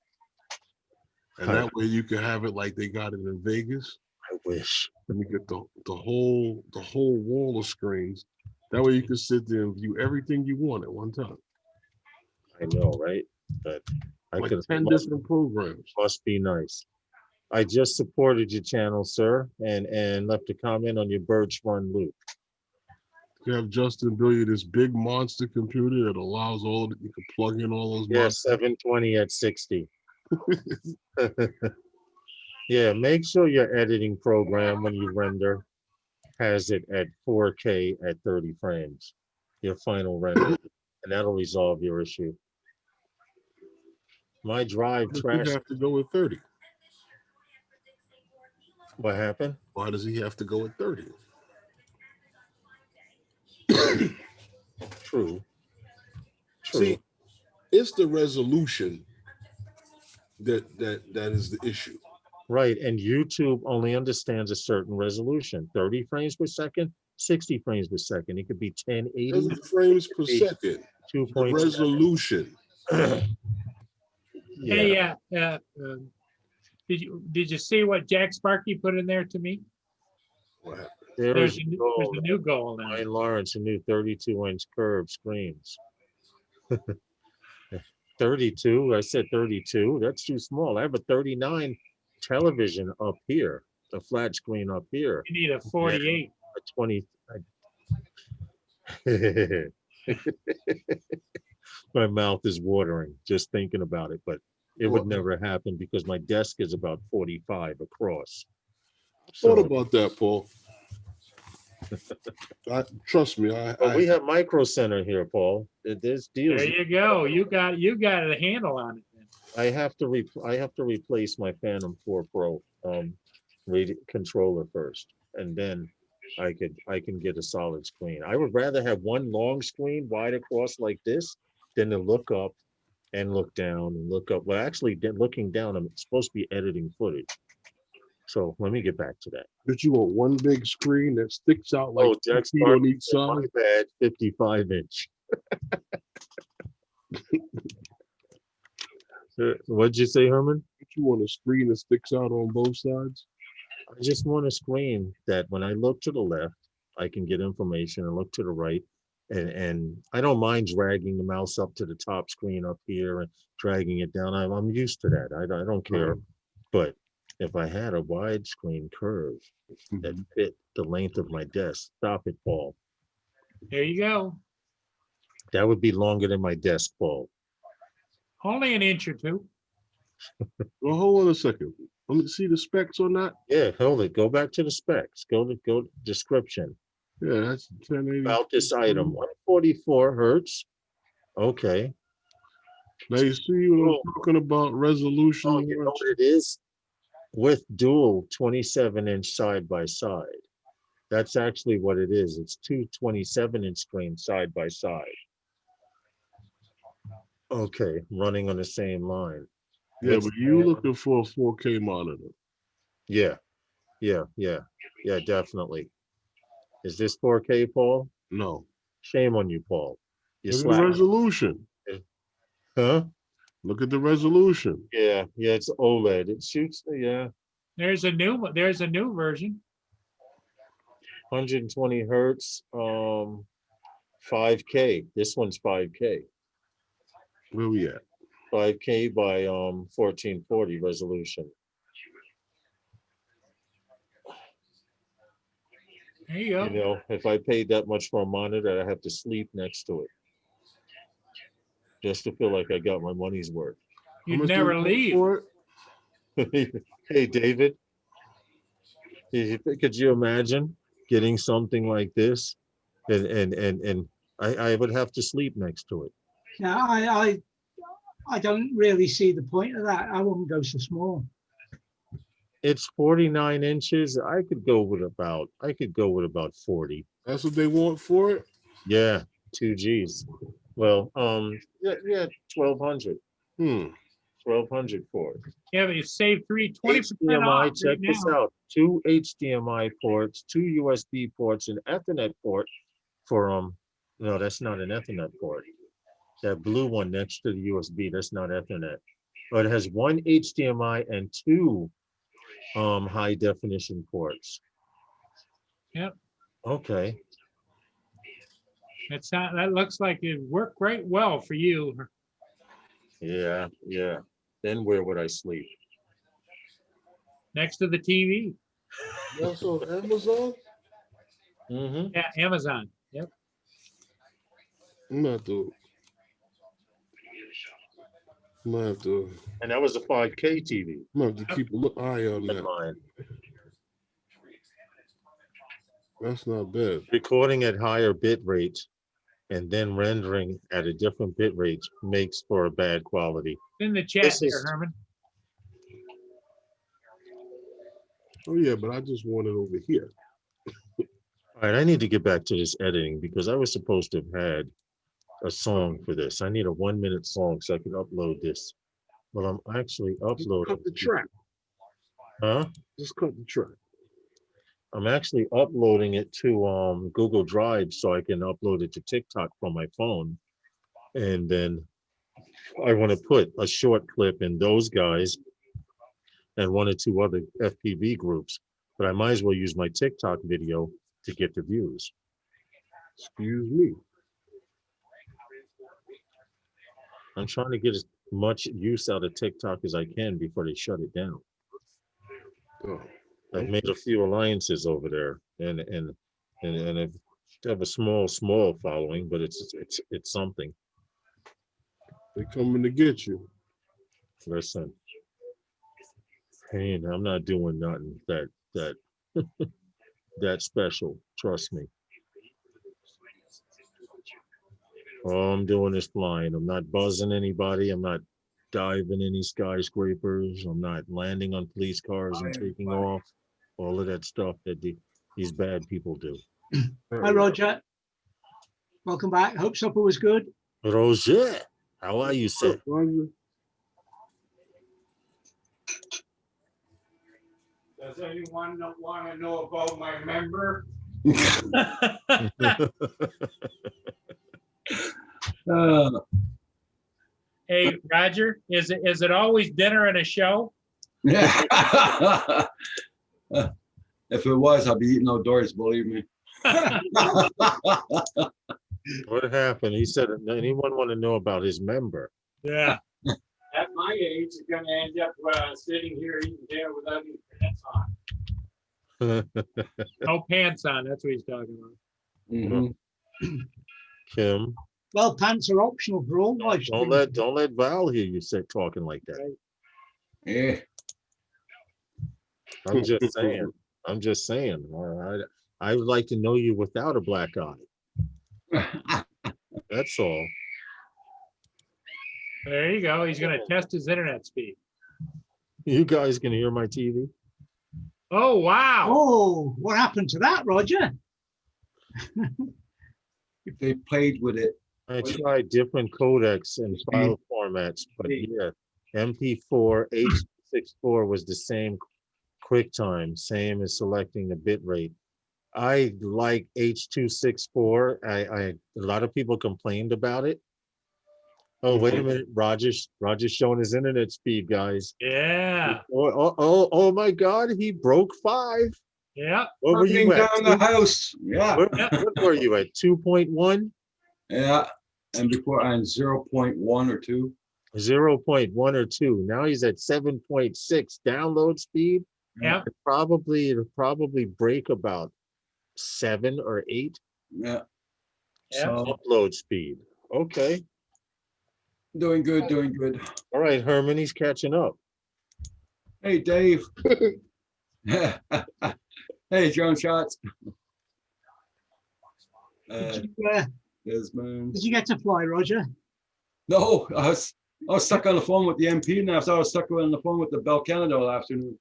And I, that way you can have it like they got it in Vegas. I wish. Let me get the whole wall of screens. That way you can sit there and view everything you want at one time. I know, right? But I Like could 10 different programs. must be nice. I just supported your channel, sir, and left a comment on your Birch Run Loop. You have Justin build you this big monster computer that allows all of it. You can plug in all those Yeah, monsters. 720 at 60. Yeah, make sure your editing program when you render has it at 4K at 30 frames, your final render, and that'll resolve your issue. My drive Why does trash. he have to go at 30? What happened? Why does he have to go at 30? True. See, it's the resolution that is the issue. Right, and YouTube only understands a certain resolution, 30 frames per second, 60 frames per second. It could be 1080, Doesn't frames per second. The 2.7. resolution. Yeah, hey, did you see what Jack Sparky put in there to me? What happened? There's there's a, goal. there's a new goal now. Ryan Lawrence, a new 32-inch curved screens. 32, I said 32, that's too small. I have a 39 television up here, a flat screen up here, You need a 48. a 20. My mouth is watering just thinking about it, but it would never happen because my desk is about 45 across. Thought So, about that, Paul. Trust me, but we have Micro Center here, Paul. There's deals. There you go. You got a handle on it. Then. I have to replace my Phantom 4 Pro controller first, and then I can get a solid screen. I would rather have one long screen wide across like this than to look up and look down and look up. Well, actually, looking down, I'm supposed to be editing footage. So let me get back to that. But you want one big screen that sticks out like Jack 2 feet on each my side. bad, 55-inch. What'd you say, Herman? You want a screen that sticks out on both sides? I just want a screen that when I look to the left, I can get information and look to the right. And I don't mind dragging the mouse up to the top screen up here and dragging it down. I'm used to that. I don't care. But if I had a widescreen curve that fit the length of my desk, stop it, Paul. There you go. That would be longer than my desk, Paul. Only an inch or two. Well, hold on a second. Let me see the specs on that. Yeah, hold it. Go back to the specs. Go to description. Yeah, that's 1080. About this item, 144 hertz. Okay. Now you see what I'm talking about, resolution. Oh, you know what it is? With dual 27-inch side by side. That's actually what it is. It's two 27-inch screens side by side. Okay, running on the same line. Yeah, but you looking for a 4K monitor. Yeah, definitely. Is this 4K, Paul? No. Shame on you, Paul. You Look at the slack. resolution. Huh? Look at the resolution. Yeah, it's OLED. It shoots, yeah. There's a new version. 120 hertz, 5K. This one's 5K. Where we at? 5K by 1440 resolution. There you go. You know, if I paid that much for a monitor, I have to sleep next to it. Just to feel like I got my money's worth. How You'd much they never want leave. for it? Hey, David, could you imagine getting something like this? And I would have to sleep next to it. Now, I don't really see the point of that. I wouldn't go so small. It's 49 inches. I could go with about 40. That's what they want for it? Yeah, 2 Gs. Well, yeah, 1200. Hmm. 1200 for it. Yeah, but you save 20% HDMI, off check right this now. out. 2 HDMI ports, 2 USB ports, an Ethernet port for no, that's not an Ethernet port. That blue one next to the USB, that's not Ethernet. But it has 1 HDMI and 2 high definition ports. Yep. Okay. It's not, that looks like it worked quite well for you. Yeah, yeah. Then where would I sleep? Next to the TV. That's on Amazon? Mm-hmm. Yeah, Amazon. Yep. I'm gonna have to. I'm gonna have to. And that was a 5K TV. I'm gonna have to keep an eye on In that. mind. That's not bad. Recording at higher bit rate and then rendering at a different bit rate makes for a bad quality. In the chat This there, is- Herman. Oh yeah, but I just want it over here. All right, I need to get back to this editing because I was supposed to have had a song for this. I need a 1-minute song so I can upload this. But I'm actually Just uploading. cut the track. Huh? Just cut the track. I'm actually uploading it to Google Drive so I can upload it to TikTok from my phone. And then I want to put a short clip in those guys and 1 or 2 other FPV groups. But I might as well use my TikTok video to get the views. Excuse me. I'm trying to get as much use out of TikTok as I can before they shut it down. Oh, I've made a few alliances over there, and I've have a small following, but it's something. they coming to get you. Listen, hey, I'm not doing nothing that that special. Trust me. All I'm doing is flying. I'm not buzzing anybody. I'm not diving any skyscrapers. I'm not landing on police cars and taking off. All of that stuff that these bad people do. Hi, Roger. Welcome back. Hope supper was good. Roger, how are you, sir? Roger. Does anyone want to know about my member? Hey, Roger, is it always dinner and a show? Yeah. If it was, I'd be eating outdoors, believe me. What happened? He said, anyone want to know about his member? Yeah. At my age, you're gonna end up sitting here eating dinner without any pants on. No pants on, that's what he's talking about. Mhm. Kim, Well, pants are optional for all life. don't let Val hear you say talking like that. Yeah. I'm just saying. I'm just saying. All right. I would like to know you without a black eye. That's all. There you go, he's gonna test his internet speed. You guys can hear my TV? Oh, wow. Oh, what happened to that, Roger? If they played with it, I tried different codecs and file formats, but yeah, MP4, H64 was the same QuickTime, same as selecting the bit rate. I like H.264. A lot of people complained about it. Oh, wait a minute, Roger's showing his internet speed, guys. Yeah, Oh my God, he broke 5. yeah. What were you burning at? down the house. Yeah. What were you at? 2.1? Yeah. And before on 0.1 or 2. 0.1 or 2. Now he's at 7.6 download speed. Yep. It'll probably break about 7 or 8 Yeah. Yeah. So upload speed. Okay. doing good, doing good. All right, Herman, he's catching up. Hey, Dave. Hey, John Shots. Did you, Desmond. did you get to fly, Roger? No, I was stuck on the phone with the MP, and I was stuck on the phone with the Bell Canada all afternoon.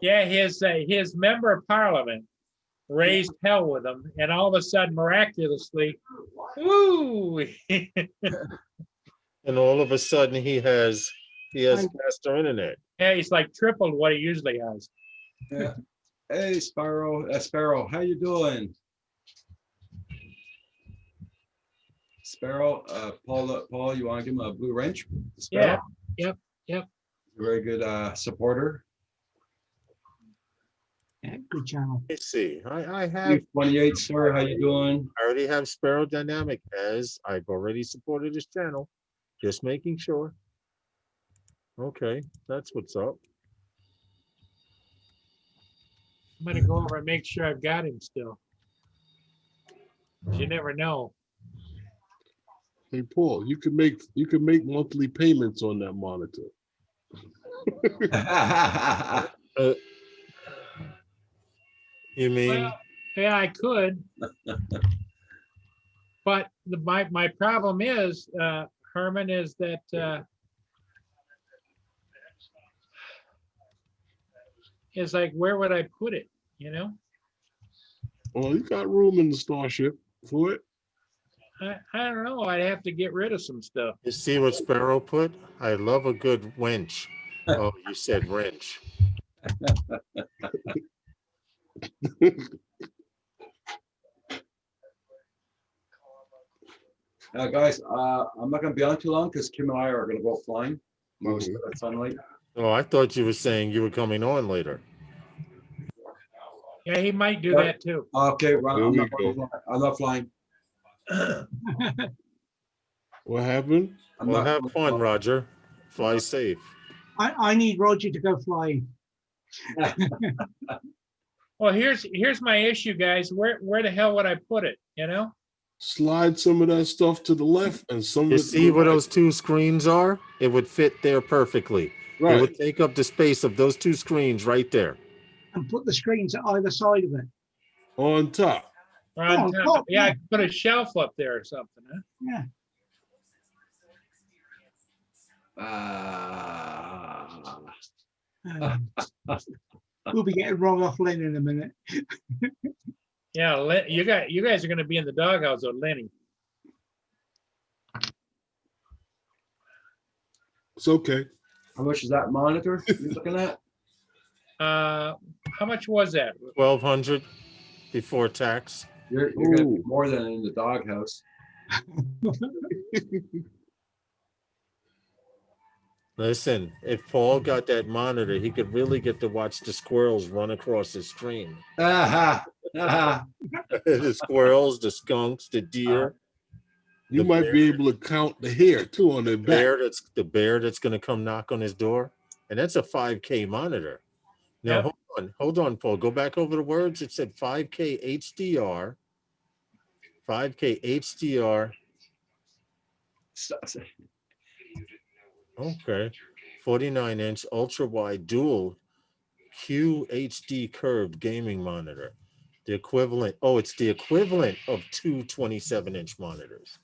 Yeah, his member of parliament raised hell with him, and all of a sudden, miraculously, woo! And all of a sudden he has faster internet. Yeah, he's like tripled what he usually has. Yeah. Hey, Sparrow, how you doing? Sparrow, Paul, you want to give him a blue wrench? Sparrow? Yeah, yep. Very good supporter. Yeah, good channel. Let's see. I have 28, sir, how you doing? I already have Sparrow Dynamic as I've already supported his channel. Just making sure. Okay, that's what's up. I'm gonna go over and make sure I've got him still. You never know. Hey, Paul, you can make monthly payments on that monitor. Uh, you mean Well, yeah, I could. But my problem is, Herman, is that is like, where would I put it? You know, Well, you got room in the Starship for it. I don't know. I'd have to get rid of some stuff. you see what Sparrow put? I love a good wench. Oh, you said wrench. Guys, I'm not going to be on too long because Kim and I are going to go flying most Mhm. of the sunlight. Oh, I thought you were saying you were coming on later. Yeah, he might do Yeah. that too. Okay, well, There I'm we not going to go. fly. I'm not flying. What happened? I'm Well, not have going to fun, fly. Roger. Fly safe. I need Roger to go flying. Well, here's my issue, guys. Where the hell would I put it? You know? Slide some of that stuff to the left and some You of it to see the where right. those two screens are? It would fit there perfectly. It Right. would take up the space of those two screens right there. And put the screens at either side of it. On top. Or on Oh, top. top, Yeah, I yeah. could put a shelf up there or something. Huh? Yeah. We'll be getting wrong off Lynn in a minute. Yeah, you guys are going to be in the doghouse with Lenny. It's okay. How much is that monitor you're looking at? How much was that? 1,200 before tax. You're going to be Ooh. more than in the doghouse. Listen, if Paul got that monitor, he could really get to watch the squirrels run across his screen. Aha, aha. The squirrels, the skunks, the deer, You The might bear. be able to count the hair too on their back. the bear that's going to come knock on his door, and that's a 5K monitor. Now Yep. hold on, Paul. Go back over the words. It said 5K HDR, 5K HDR. Okay, 49-inch ultra wide dual QHD curved gaming monitor. The equivalent. Oh, it's the equivalent of two 27-inch monitors.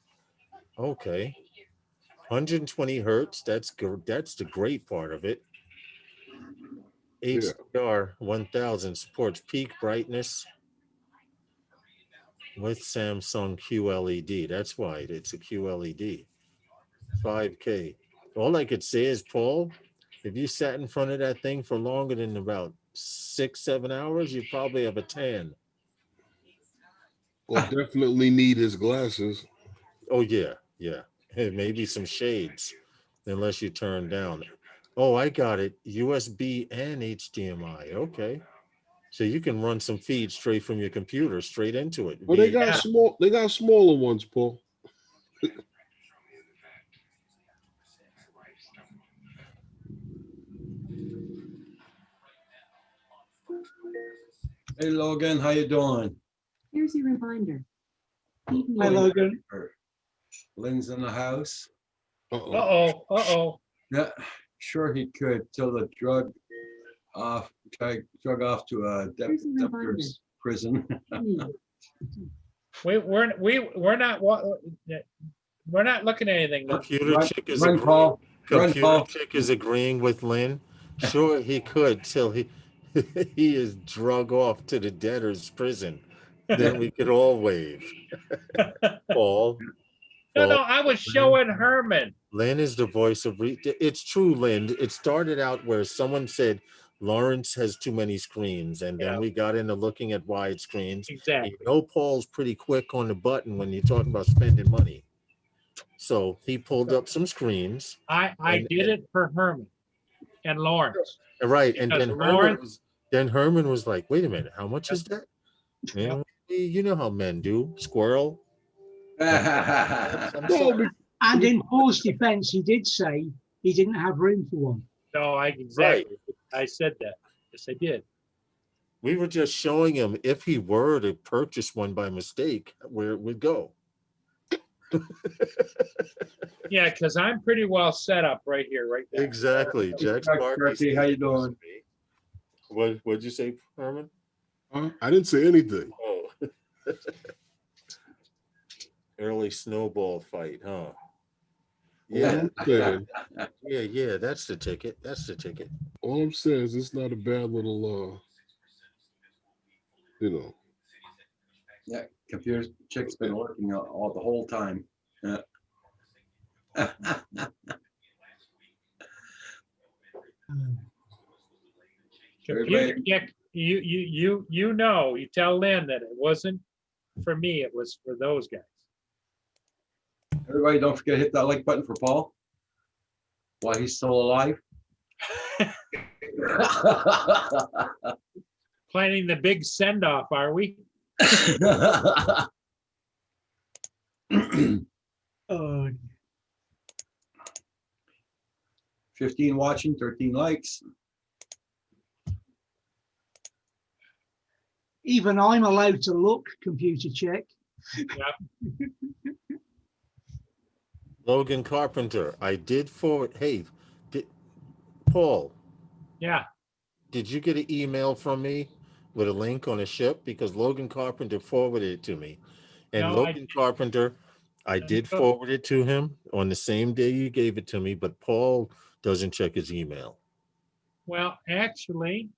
Okay. 120 hertz. That's good. That's the great part of it. Yeah. HDR 1000 supports peak brightness with Samsung QLED. That's why it's a QLED. 5K. All I could say is, Paul, if you sat in front of that thing for longer than about 6-7 hours, you probably have a tan. Well, definitely need his glasses. Oh yeah, yeah. Maybe some shades, unless you turn down. Oh, I got it. USB and HDMI. Okay. So you can run some feeds straight from your computer straight into it. Well, they got Yeah. they got smaller ones, Paul. Hey Logan, how you doing? Here's your reminder. Leave me Hi, alone. Logan. Lynn's in the house. Uh-oh. Uh-oh. Yeah, sure he could till the drug off to a Here's a reminder. debtor's prison. Me. We're not looking at anything. Computer Run, chick is run, agreeing. Paul. Run, Computer Paul. chick is agreeing with Lynn. Sure, he could till he he is drug off to the debtor's prison. Then we could all wave. Paul. No, Paul. I was showing Herman. Lynn is the voice of it's true, Lynn. It started out where someone said Lawrence has too many screens, and then Yeah. we got into looking at wide screens. Exactly. You know, Paul's pretty quick on the button when you're talking about spending money. So he pulled up some screens. I did it for Herman and Lawrence. Right. And Because then Herman was like, wait a minute, how much is that? Yep. You know how men do. Squirrel. I'm No, sorry. And in Paul's defense, he did say he didn't have room for one. No, exactly. I said that. Yes, I did. We were just showing him if he were to purchase one by mistake, where it would go. Yeah, because I'm pretty well set up right here, right there. Exactly. Jack Jack Sparky. Sparky, how you doing? What'd you say, Herman? I didn't say anything. Oh. Early snowball fight, huh? Yeah, yeah, that's the ticket. That's the ticket. All I'm saying is it's not a bad little, Yeah, computer chick's been working all the whole time. Yeah. Computer chick, you know, you tell Lynn that it wasn't for me, it was for those guys. Everybody, don't forget to hit that like button for Paul while he's still alive. Planning the big send-off, are we? Oh, 15 watching, 13 likes. even I'm allowed to look, computer check. Logan Carpenter, I did forward. Hey, Paul, Yeah. did you get an email from me with a link on a ship? Because Logan Carpenter forwarded it to me. And No, Logan Carpenter, I did forward it to him on the same day you gave it to me, but Paul doesn't check his email. Well, actually,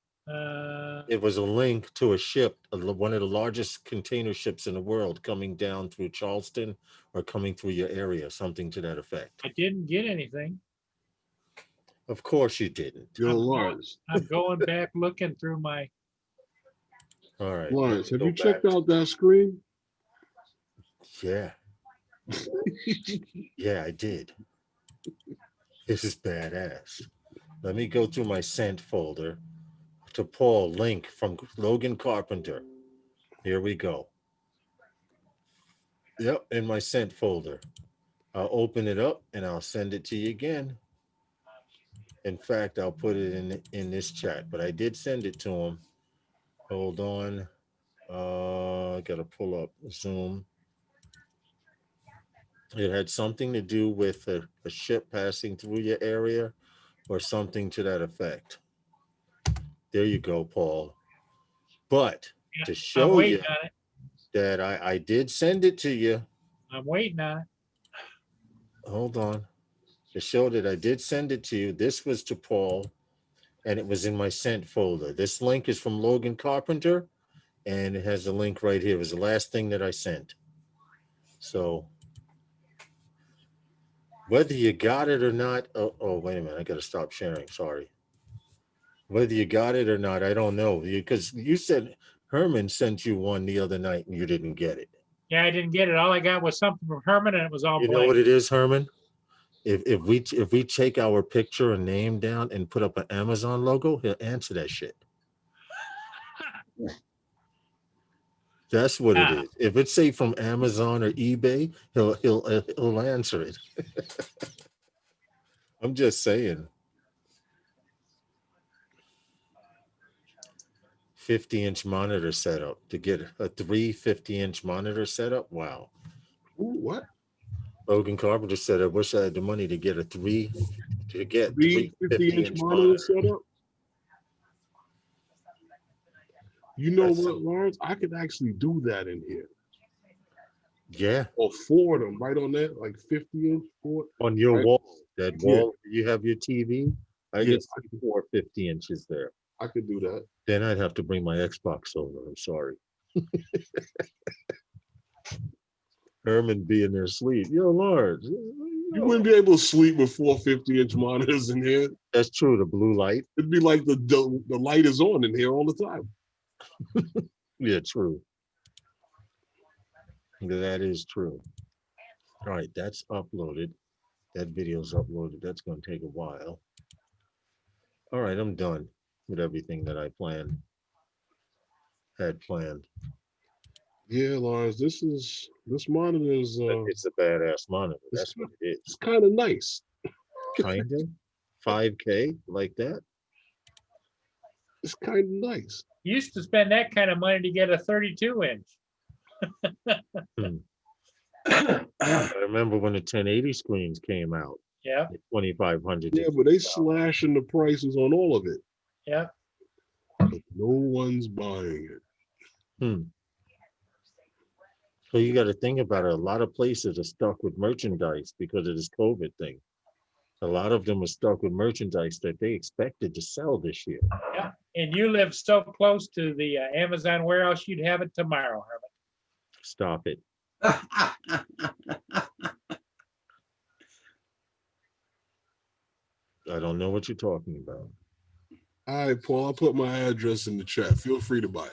It was a link to a ship, one of the largest container ships in the world, coming down through Charleston or coming through your area, something to that effect. I didn't get anything. Of course you didn't. Yo, Lawrence. I'm going back looking through my. All right. Lawrence, have go you checked back. out that screen? Yeah. Yeah, I did. This is badass. Let me go through my sent folder to Paul, link from Logan Carpenter. Here we go. Yep, in my sent folder. I'll open it up and I'll send it to you again. In fact, I'll put it in this chat, but I did send it to him. Hold on. I gotta pull up Zoom. It had something to do with a ship passing through your area or something to that effect. There you go, Paul. But Yeah, to I'm show waiting you on it. that I did send it to you. I'm waiting on it. Hold on. To show that I did send it to you. This was to Paul, and it was in my sent folder. This link is from Logan Carpenter, and it has a link right here. It was the last thing that I sent. So whether you got it or not, oh wait a minute, I gotta stop sharing. Sorry. Whether you got it or not, I don't know. Because you said Herman sent you one the other night and you didn't get it. Yeah, I didn't get it. All I got was something from Herman, and it was all You know blank. what it is, Herman? If we take our picture and name down and put up an Amazon logo, he'll answer that shit. That's what it is. If it's say from Amazon or eBay, he'll answer it. I'm just saying. 50-inch monitor setup to get a 350-inch monitor setup. Wow. Ooh, what? Logan Carpenter said, I wish I had the money to get three Three 50-inch 50-inch monitor monitors. setup? You know That's- what, Lawrence? I could actually do that in here. Yeah, Or four of them right on that, like 50-inch four. on your Right. wall, that Yeah. wall, you have your TV. I Yeah, could see 450 inches there. I could do that. Then I'd have to bring my Xbox over. I'm sorry. Herman being there asleep. Yo, Lord. You wouldn't be able to sleep with four 50-inch monitors in here. That's true. The blue light. It'd be like the light is on in here all the time. Yeah, true. That is true. All right, that's uploaded. That video's uploaded. That's going to take a while. All right, I'm done with everything that I had planned. Yeah, Lawrence, this monitor is It's a badass monitor. it's- That's what it it's is. kind of nice. Kind of 5K like that. It's kind of nice. You used to spend that kind of money to get a 32-inch. I remember when the 1080 screens came out. Yeah, 2500. Yeah, but they slashing the prices on all of it. yeah. But no one's buying it. So you got to think about it. A lot of places are stuck with merchandise because of this COVID thing. A lot of them are stuck with merchandise that they expected to sell this year. Yeah, and you live so close to the Amazon warehouse, you'd have it tomorrow, Herman. Stop it. I don't know what you're talking about. All right, Paul, I'll put my address in the chat. Feel free to buy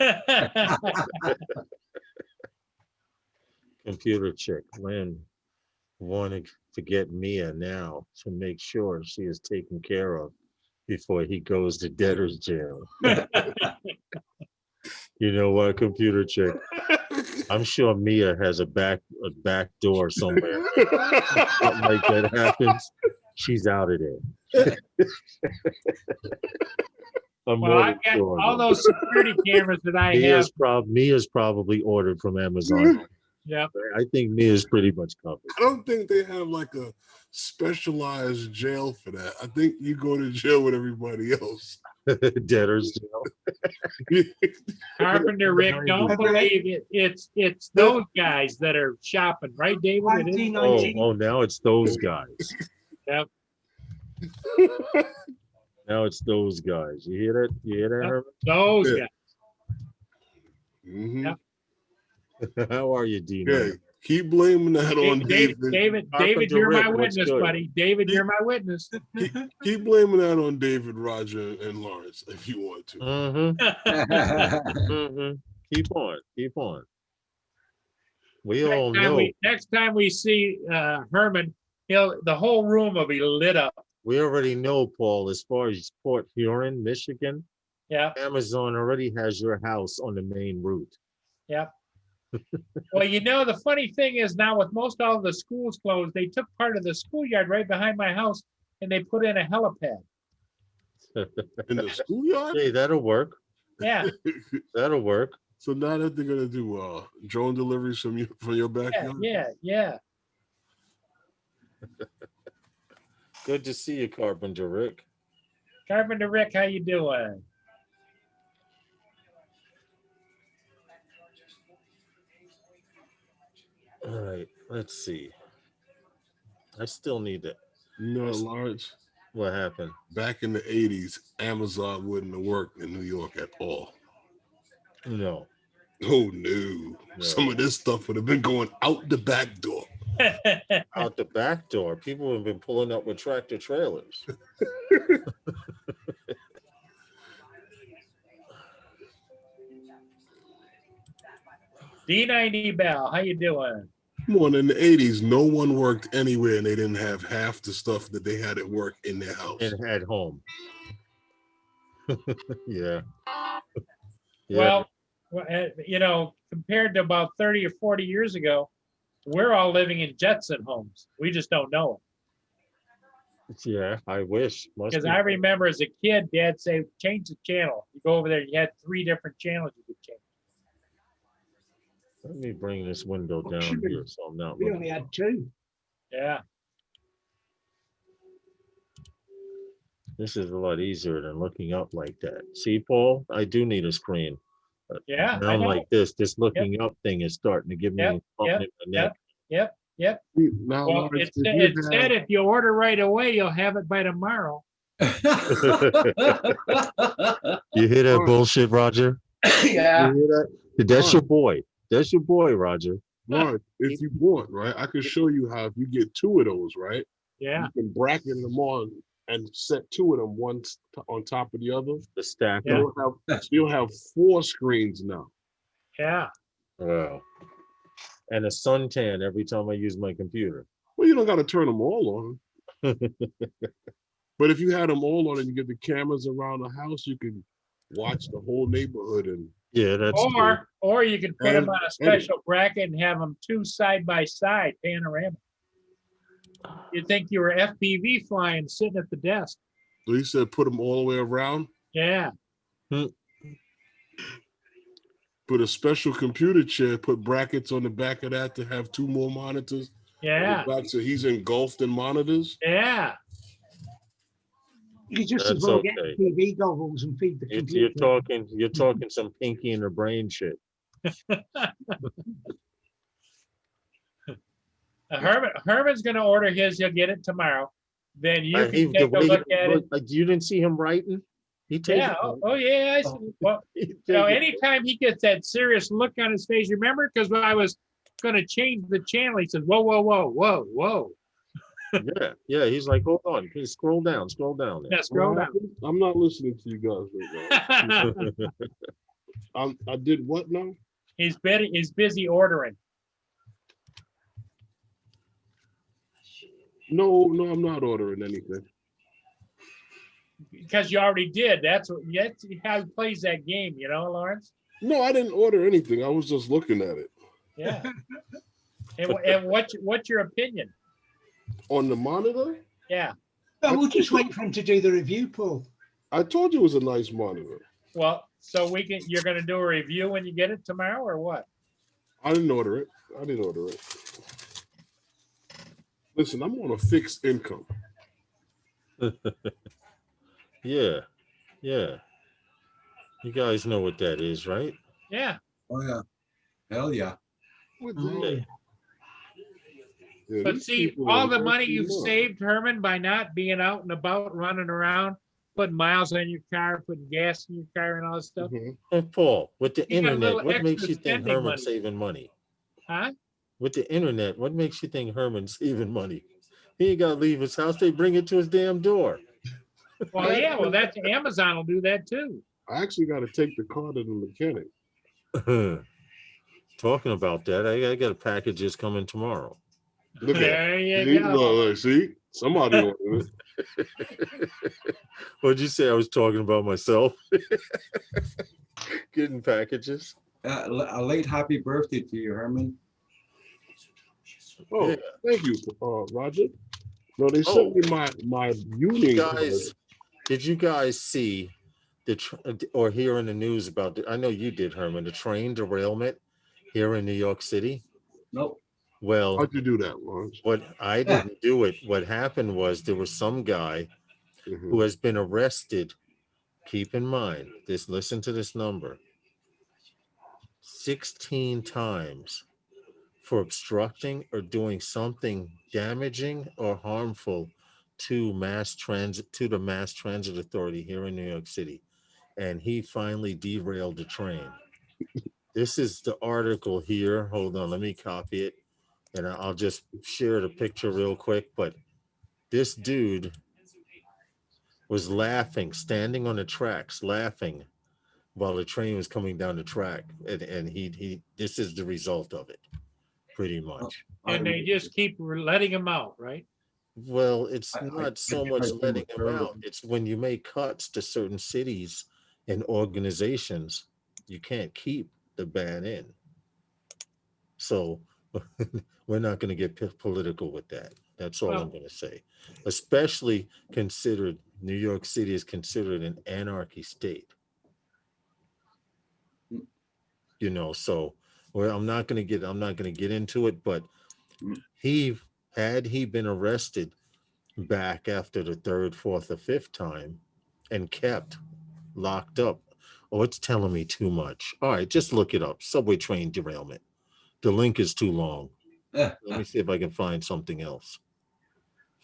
it. Computer chick, Lynn wanted to get Mia now to make sure she is taken care of before he goes to debtor's jail. You know what, computer chick? I'm sure Mia has a back door somewhere. Something like that happens, she's out of there. I'm Well, more I've than got sure of all it. those security cameras that I have. Mia's probably ordered from Amazon. Yeah, I think Mia's pretty much covered. I don't think they have like a specialized jail for that. I think you go to jail with everybody else. Debtor's jail. Carpenter Rick, don't believe it. It's those guys that are shopping, right, David? It is? 1990. Oh, now it's those guys. Yep. Now it's those guys. You hear that? You hear that, Yep. Herman? Those Yeah. guys. Mhm. Yep. How are you, Dino? Yeah, keep blaming that on David. David, Carpenter you're my Rick, what's witness, good? buddy. David, you're my witness. Keep blaming that on David, Roger, and Lawrence if you want to. Keep on, keep on. We all know. Next time we see Herman, the whole room will be lit up. We already know, Paul. As far as Port Huron, Michigan, Yeah, Amazon already has your house on the main route. yeah. Well, the funny thing is now with most all of the schools closed, they took part of the schoolyard right behind my house and they put in a helipad. In the schoolyard? Hey, that'll work. Yeah, That'll work. So now that they're gonna do drone deliveries from your yeah, backyard? yeah. Good to see you, Carpenter Rick. Carpenter Rick, how you doing? All right, let's see. I still need that. You know, Lawrence, What happened? back in the 80s, Amazon wouldn't have worked in New York at all. No. Oh no. Some of this stuff would have been going out the back door. Out the back door. People have been pulling up with tractor trailers. D90 Bell, how you doing? Come on, in the 80s, no one worked anywhere and they didn't have half the stuff that they had at work in their house. And at home. Yeah. Well, compared to about 30 or 40 years ago, we're all living in Jetson homes. We just don't know Yeah, I wish. Must Because be. I remember as a kid, Dad say, change the channel. You go over there, you had 3 different channels you could change. Let me bring this window What down should we- here so I'm not We looking. only had 2. Yeah, This is a lot easier than looking up like that. See, Paul, I do need a screen. yeah, I Down know. like this looking up thing is starting to give me Yep, something in my neck. Yep. Now, Well, Lawrence, it said if you order right away, you'll have it by tomorrow. You hear that bullshit, Roger? Yeah. you hear that? That's your boy. That's your boy, Roger. Lawrence, if you want, right, I could show you how if you get 2 of those, right? Yeah, You can bracket them on and set 2 of them, one on top of the other. The stack. Yeah. You'll have 4 screens now. yeah. Wow. And a suntan every time I use my computer. Well, you don't got to turn them all on. But if you had them all on and you get the cameras around the house, you can watch the whole neighborhood. And Yeah, that's true. Or you can put them And on a special bracket and have them 2 side by side, panorama. You'd think you were FPV flying, sitting at the desk. so he said put them all the way around. Yeah, Put a special computer chair, put brackets on the back of that to have 2 more monitors. yeah, Back so he's engulfed in monitors. yeah. You could just as That's well okay. get TV goggles and feed the computer. You're talking some pinky in the brain shit. Herman's gonna order his, he'll get it tomorrow. Then you He- can the take a way look at it. You didn't see him writing? He takes Yeah, oh yeah, I see. Well, anytime he gets that serious look on his face, remember? Because when I was gonna change the channel, he says, whoa, whoa, whoa, whoa, whoa. Yeah, he's like, hold on, please scroll down there. Yeah, scroll down. I'm not listening to you guys right now. I did what now? He's busy ordering. No, I'm not ordering anything. Because you already did. That's how he plays that game, you know, Lawrence? No, I didn't order anything. I was just looking at it. Yeah. And what's your opinion? On the monitor, Yeah. Oh, we'll just wait for him to do the review, Paul. I told you it was a nice monitor. Well, so you're gonna do a review when you get it tomorrow or what? I didn't order it. Listen, I'm on a fixed income. Yeah. You guys know what that is, right? Yeah. Oh yeah. Hell yeah. What Oh, the- Yeah. Yeah, But these see, people all are the money messing you've up. saved, Herman, by not being out and about, running around, putting miles on your car, putting gas in your car and all this stuff. Mhm. And Paul, with the You got a internet, little what makes extra you think spending Herman's money. saving money? Huh? With the internet, what makes you think Herman's saving money? He ain't gotta leave his house, they bring it to his damn door. Well, yeah, well, that's Amazon will do that too. I actually got to take the car to the mechanic. Talking about that, I got a package that's coming tomorrow. Look at There it. you See? go. Look, see? Somebody ordered it. What'd you say? I was talking about myself. Getting packages. A late happy birthday to you, Herman. Oh, Yeah. thank you, Roger. No, they Oh. sent me my union card. Guys, did you guys see or hear in the news about I know you did, Herman, the train derailment here in New York City? Nope. Well, How'd you do that, Lawrence? what I didn't do it. What happened was there was some guy Mhm. who has been arrested. Keep in mind this, listen to this number. 16 times for obstructing or doing something damaging or harmful to the mass transit authority here in New York City. And he finally derailed the train. This is the article here. Hold on, let me copy it. And I'll just share the picture real quick. But this dude was laughing, standing on the tracks, laughing while the train was coming down the track. And he this is the result of it, pretty much. And they just keep letting them out, right? Well, it's I- not I so think much I think letting it's them out. terrible. It's when you make cuts to certain cities and organizations, you can't keep the ban in. So we're not going to get political with that. That's all Well- I'm going to say. Especially considered New York City is considered an anarchy state. You know, so well, I'm not going to get into it, but he had he been arrested back after the third, fourth, or fifth time and kept locked up. Oh, it's telling me too much. All right, just look it up. Subway train derailment. The link is too long. Let me see if I can find something else.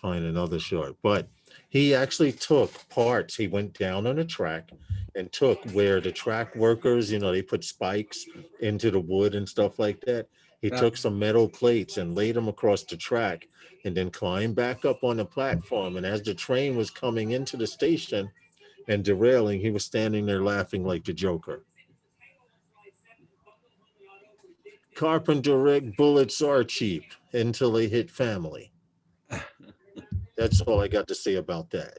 Find another short. But he actually took parts. He went down on a track and took where the track workers, they put spikes into the wood and stuff like that. He took some metal plates and laid them across the track and then climbed back up on the platform. And as the train was coming into the station and derailing, he was standing there laughing like the Joker. Carpenter Rick, bullets are cheap until they hit family. That's all I got to say about that.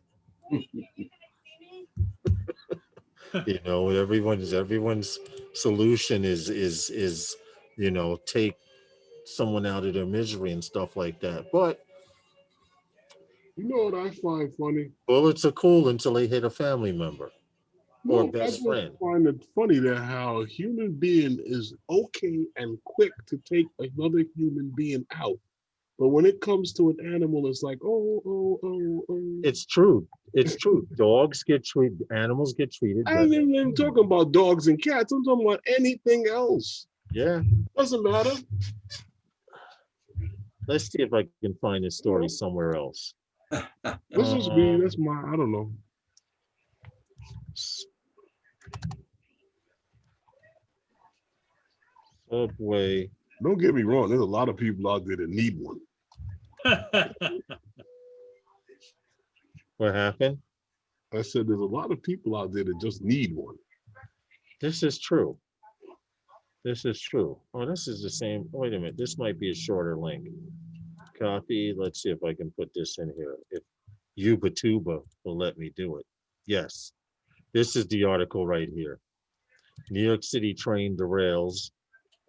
Everyone's solution is take someone out of their misery and stuff like that. But You know what I find funny? bullets are cool until they hit a family member or No, I best just friend. find it funny that how a human being is okay and quick to take another human being out. But when it comes to an animal, it's like, oh, oh, oh, oh. It's true. It's true. Dogs get treated, animals get treated I better. ain't even talking about dogs and cats. I'm talking about anything else. Yeah. Doesn't matter. Let's see if I can find this story somewhere else. This is me. That's I don't know. Subway. Don't get me wrong. There's a lot of people out there that need one. What happened? I said there's a lot of people out there that just need one. This is true. This is true. Oh, this is the same. Wait a minute. This might be a shorter link. Copy. Let's see if I can put this in here. If Ubatuba will let me do it. Yes. This is the article right here. New York City train derails.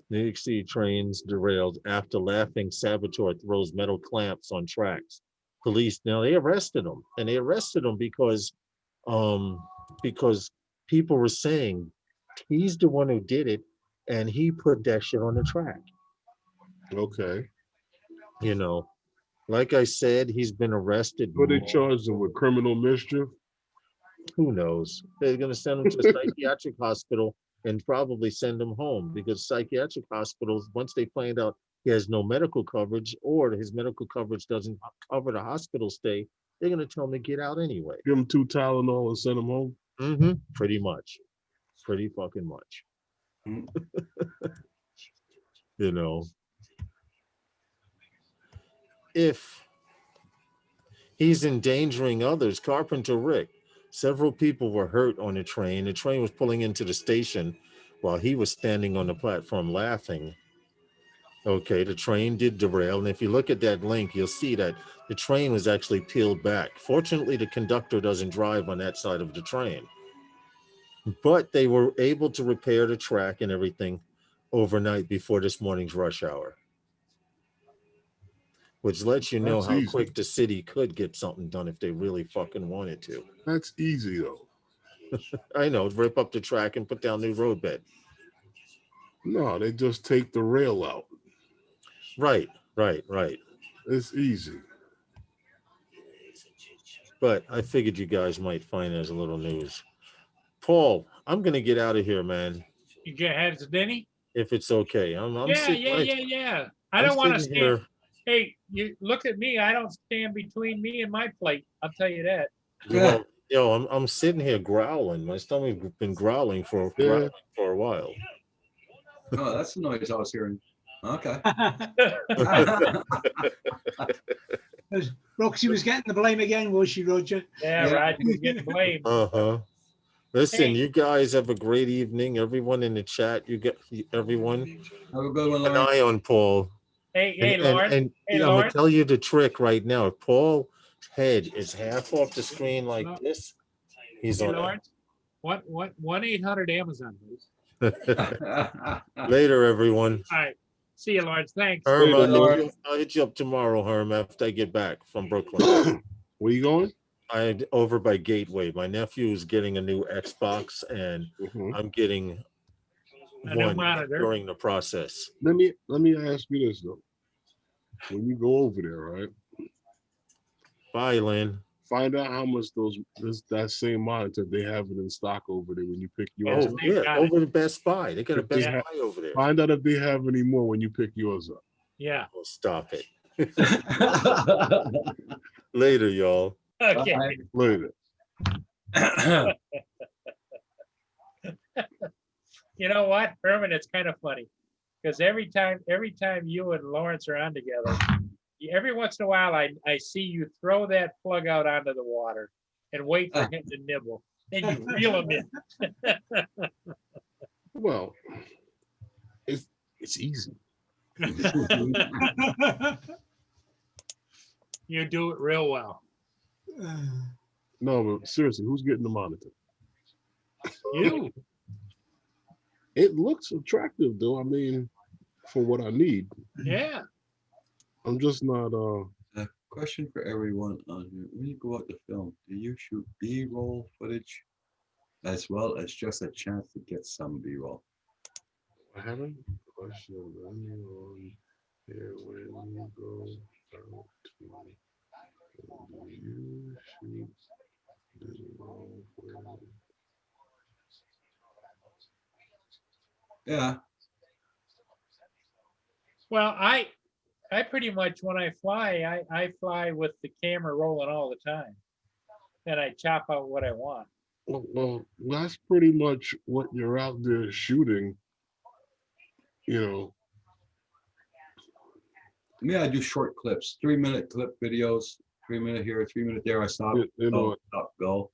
New York City trains derailed after laughing saboteur throws metal clamps on tracks. Police now they arrested him, and they arrested him because people were saying he's the one who did it, and he put that shit on the track. Okay. Like I said, he's been arrested. But they charged him with criminal mischief. Who knows? They're going to send him to a psychiatric hospital and probably send him home, because psychiatric hospitals, once they find out he has no medical coverage or his medical coverage doesn't cover the hospital stay, they're going to tell him to get out anyway. Give him 2 Tylenol and send him home. Pretty much. Pretty fucking much. If he's endangering others, Carpenter Rick, several people were hurt on the train. The train was pulling into the station while he was standing on the platform laughing. Okay, the train did derail. And if you look at that link, you'll see that the train was actually peeled back. Fortunately, the conductor doesn't drive on that side of the train. But they were able to repair the track and everything overnight before this morning's rush hour, which lets you know That's how easy. quick the city could get something done if they really fucking wanted to. That's easy though. I know, rip up the track and put down new roadbed. No, they just take the rail out. Right. It's easy. But I figured you guys might find it as a little news. Paul, I'm gonna get out of here, man. You get ahead to Denny? If it's okay. I'm Yeah. I I'm don't want to sitting stand. here. Hey, you look at me. I don't stand between me and my plate. I'll tell you that. Well, I'm sitting here growling. My stomach's been growling for a while. Oh, that's the noise I was hearing. Okay. Roxy was getting the blame again, was she, Roger? Yeah, Yeah. Roger was getting blamed. Listen, Hey. you guys have a great evening. Everyone in the chat, everyone. Have a good one, An Lawrence. eye on Paul. Hey, Lawrence. And Hey, I'm gonna Lawrence. tell you the trick right now. If Paul's head is half off the screen like No. this, he's Hey, on Lawrence. What 1-800 Amazon, please. it. Later, everyone. All right. See you, Lawrence. Thanks. Herm, Later, Lawrence. I'll hit you up tomorrow, Herm, after I get back from Brooklyn. Where you going? I'm over by Gateway. My nephew is getting a new Xbox, and Mhm. I'm getting A new one monitor. during the process. Let me ask you this though. When you go over there, right? Bye, Lynn. Find out how much that same monitor they have it in stock over there when you pick yours Yes, up. Oh, they've yeah, got it. over the Best Buy. They got a If they Best ha- Buy over there. Find out if they have any more when you pick yours up. Yeah. Oh, stop it. Later, y'all. Okay. Later. You know what, Herman? It's kind of funny because every time you and Lawrence are on together, every once in a while I see you throw that plug out onto the water and wait for him to nibble. Then you reel him in. Well, it's easy. You do it real well. No, but seriously, who's getting the monitor? You. It looks attractive though. I mean, for what I need. Yeah. I'm just not A question for everyone on here. When you go out to film, do you shoot B-roll footage as well as just a chance to get some B-roll? I haven't question on here when you go out to do you shoot B-roll footage? Yeah, Well, I pretty much when I fly, I fly with the camera rolling all the time, and I chop out what I want. Well, that's pretty much what you're out there shooting. You know, me, I do short clips, 3-minute clip videos, 3 minute here, 3 minute there. I stop, you know, go.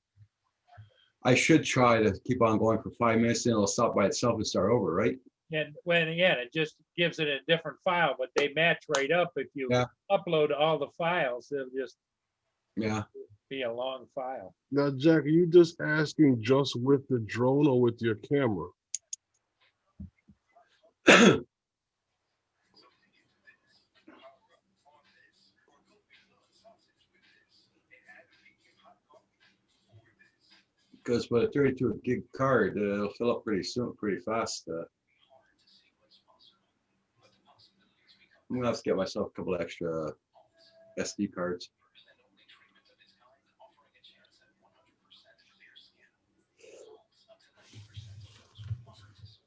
I should try to keep on going for 5 minutes, then it'll stop by itself and start over, right? And when again, it just gives it a different file, but they match right up. If you Yeah. upload all the files, they'll just Yeah. be a long file. now, Jack, are you just asking just with the drone or with your camera? Because with a 32 gig card, it'll fill up pretty soon, pretty fast. I'm gonna have to get myself a couple extra SD cards.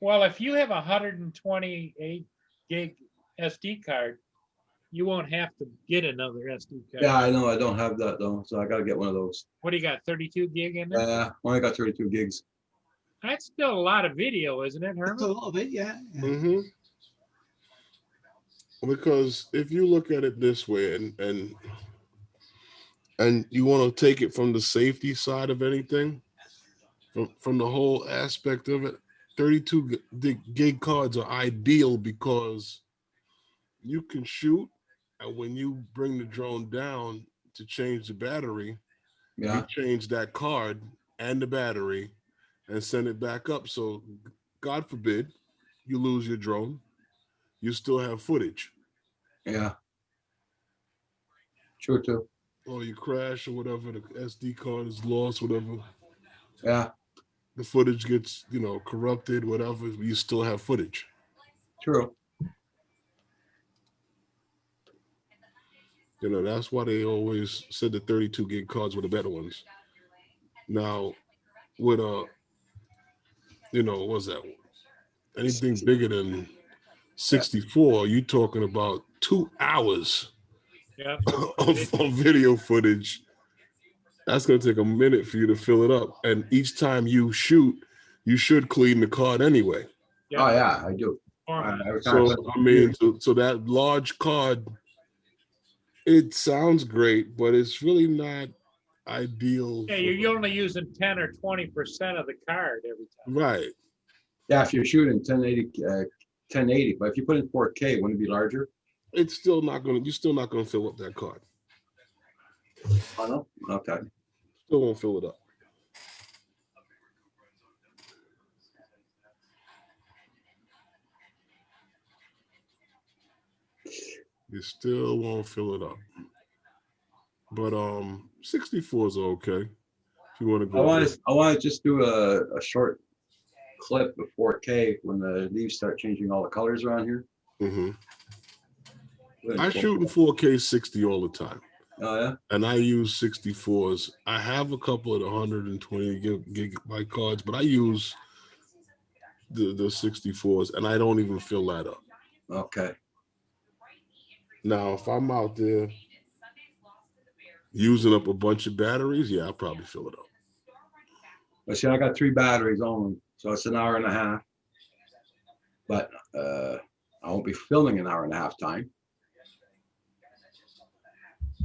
Well, if you have a 128 gig SD card, you won't have to get another SD card. Yeah, I know. I don't have that though, so I gotta get one of those. What do you got? 32 gig in there? Only got 32 gigs. That's still a lot of video, isn't it, That's a Herman? lot of it, yeah. Mm-hmm. Because if you look at it this way, and you want to take it from the safety side of anything, from the whole aspect of it, 32 gig cards are ideal because you can shoot, and when you bring the drone down to change the battery, Yeah, you change that card and the battery and send it back up. So God forbid you lose your drone, you still have footage. yeah. True too. Or you crash or whatever, the SD card is lost, whatever. Yeah, The footage gets, corrupted, whatever, you still have footage. true. That's why they always said the 32 gig cards were the better ones. Now, with what's that? Anything bigger than 64, you talking about 2 hours Yeah. of video footage. That's gonna take a minute for you to fill it up. And each time you shoot, you should clean the card anyway. Oh yeah, I do. Format. Every time I So put- I mean, so that large card, it sounds great, but it's really not ideal. Yeah, you're only using 10 or 20% of the card every time. Right. yeah, if you're shooting 1080, but if you put in 4K, wouldn't it be larger? You're still not gonna fill up that card. Oh no. Okay. Still won't fill it up. You still won't fill it up. But 64s are okay. If you want to go there. I want to just do a short clip of 4K when the leaves start changing all the colors around here. Hmm. Good. I shoot in 4K 60 all the time. Oh yeah. And I use 64s. I have a couple of the 120 gigabyte cards, but I use the 64s and I don't even fill that up. Okay. Now, if I'm out there using up a bunch of batteries, yeah, I'll probably fill it up. But see, I got 3 batteries only, so it's an hour and a half. But I won't be filming an hour and a half time.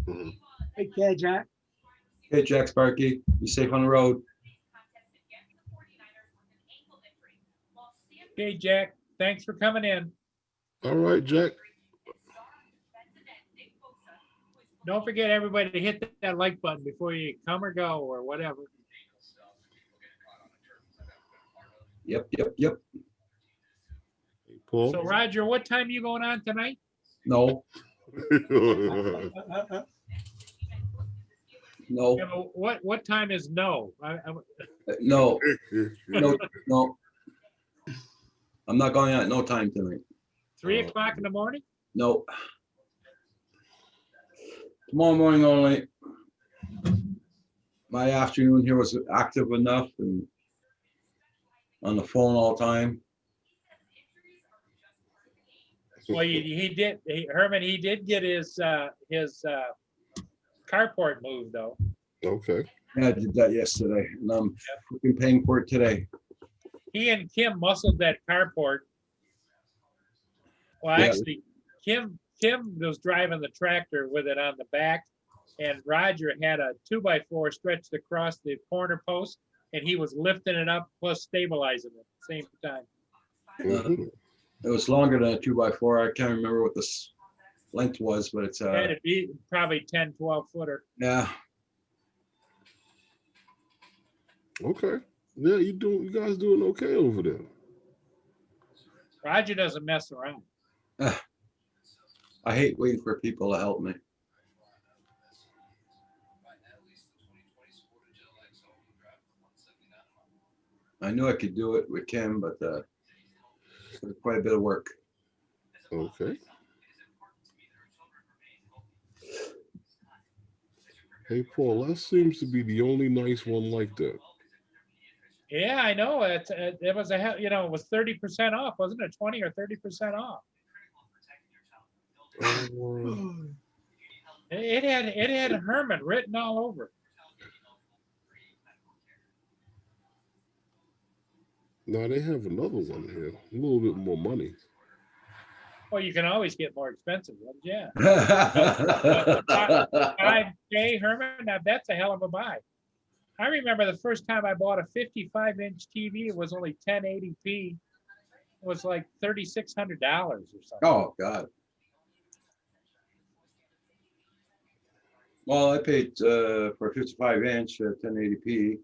Mhm. Take care, Jack. Hey, Jack Sparky, be safe on the road. Okay, Jack, thanks for coming in. All right, Jack. Don't forget, everybody, to hit that like button before you come or go or whatever. Yep. Hey, Paul. So Roger, what time you going on tonight? No, Uh, no, Yeah, but what time is no? no, no. I'm not going out at no time tonight. 3 o'clock in the morning? No. Tomorrow morning only. My afternoon here was active enough and on the phone all the time. Well, Herman, he did get his carport moved though. Okay. Yeah, I did that yesterday and I'm freaking paying for it today. He and Kim muscled that carport. Well, Yeah. actually, Kim was driving the tractor with it on the back, and Roger had a 2x4 stretched across the corner post, and he was lifting it up plus stabilizing it at the same time. Mhm. It was longer than a 2x4. I can't remember what this length was, but it's It had to be probably 10, 12 footer. yeah. Okay. Yeah, you guys doing okay over there. Roger doesn't mess around. I hate waiting for people to help me. I knew I could do it with Kim, but it's quite a bit of work. Okay. Hey, Paul, that seems to be the only nice one like that. Yeah, I know. It was it was 30% off, wasn't it? 20 or 30% off. It had Herman written all over it. Now they have another one here, a little bit more money. Well, you can always get more expensive ones, yeah. 5K, Herman, now that's a hell of a buy. I remember the first time I bought a 55-inch TV, it was only 1080p. It was like $3,600 or something. Oh, God. Well, I paid for a 55-inch 1080p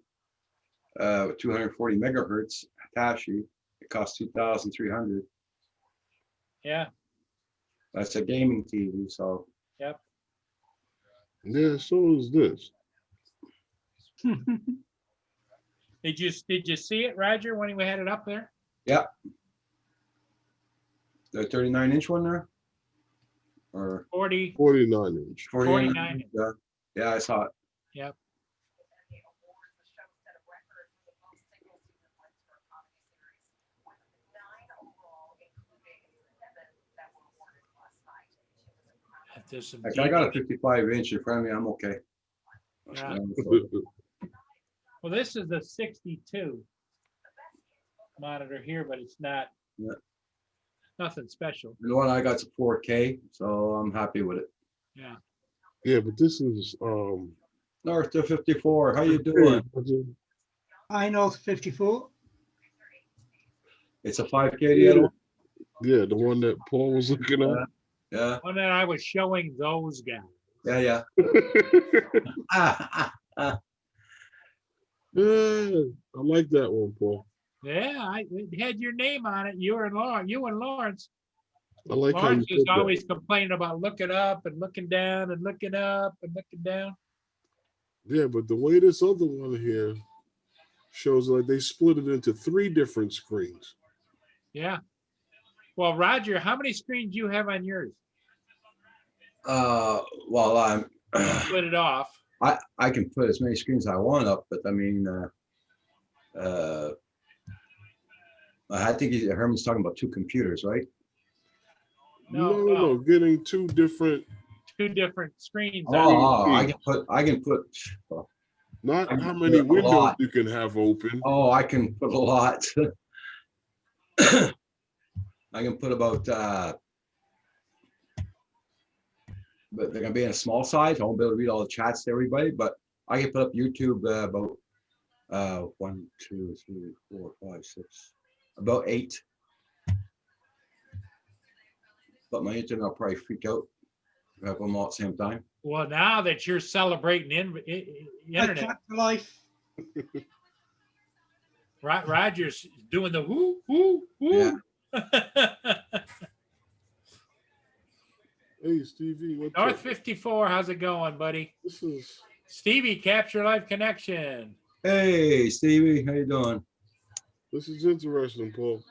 with 240 megahertz Hitachi. It cost $2,300. Yeah, That's a gaming TV, so yep. Yeah, so is this. Did you see it, Roger, when we had it up there? yeah. The 39-inch one there? Or 40, 49 inch. 49. Yeah, yeah, I saw it. Yep. There's some Like, I got a DVD. 55-inch in front of me. I'm okay. Yeah. Well, this is a 62 monitor here, but it's not nothing special. And the one I got's a 4K, so I'm happy with it. Yeah. Yeah, but this is North to 54. How you doing? I North 54. It's a 5K, the other one? Yeah, the one that Paul was looking at. Yeah, One that I was showing those guys. yeah. Yeah, I like that one, Paul. Yeah, it had your name on it. You and Lawrence. I like how you Lawrence is said that. always complaining about looking up and looking down and looking up and looking down. Yeah, but the way this other one here shows, like they split it into 3 different screens. Yeah. Well, Roger, how many screens do you have on yours? Well, I'm. Split it off. I can put as many screens as I want up, but I mean, I think Herman's talking about 2 computers, right? No. Getting 2 different. 2 different screens. Oh, I can put. Not I can how put many a windows lot. you can have open. Oh, I can put a lot. I can put about. But they're gonna be in a small size. I won't be able to read all the chats to everybody, but I can put up YouTube about 1, 2, 3, 4, 5, 6, about 8. But my internet will probably freak out. If I have them all at the same time. Well, now that you're celebrating internet, Cat for life. Roger's doing the whoo, whoo, whoo. Yeah. Hey, Stevie, what's North up? 54, how's it going, buddy? This is Stevie, Capture Live Connection. Hey, Stevie, how you doing? interesting, Paul.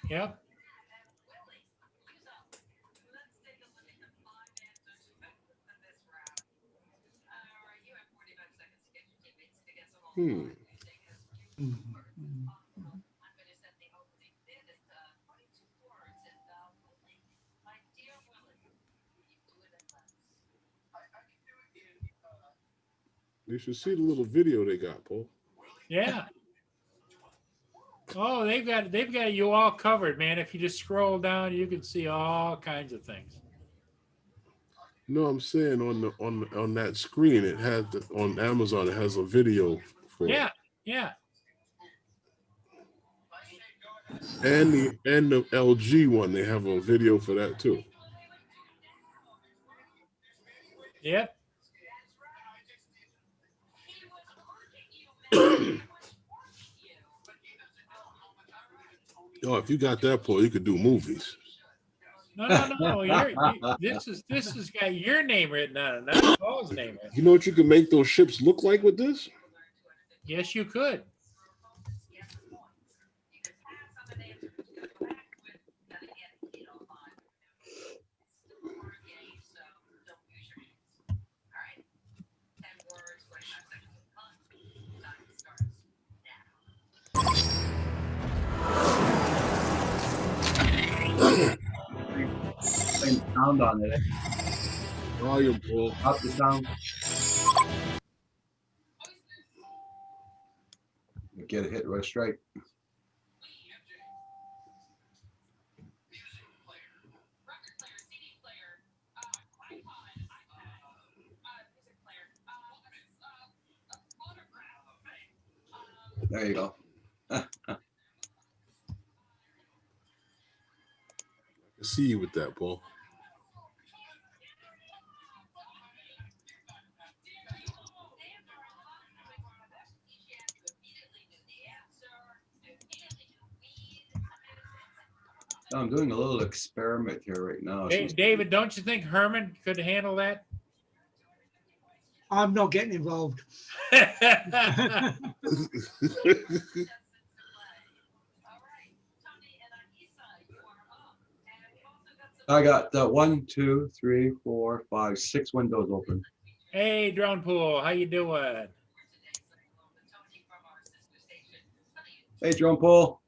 Yep. You should see the little video they got, Paul. Yeah. Oh, they've got you all covered, man. If you just scroll down, you can see all kinds of things. No, I'm saying on that screen, it had on Amazon. It has a video for Yeah, it. yeah. And the LG one, they have a video for that too. Yep. Oh, if you got that, Paul, you could do movies. No. This has got your name written on it, not Paul's name. You know what you can make those ships look like with this? Yes, you could. Playing sound on it. Volume, Paul. Up the sound. Get a hit right straight. There you go. I see you with that, Paul. I'm doing a little experiment here right now. Hey, David, don't you think Herman could handle that? I'm not getting involved. I got 1, 2, 3, 4, 5, 6 windows open. Hey, Drone Pool, how you doing? Hey, Drone Pool.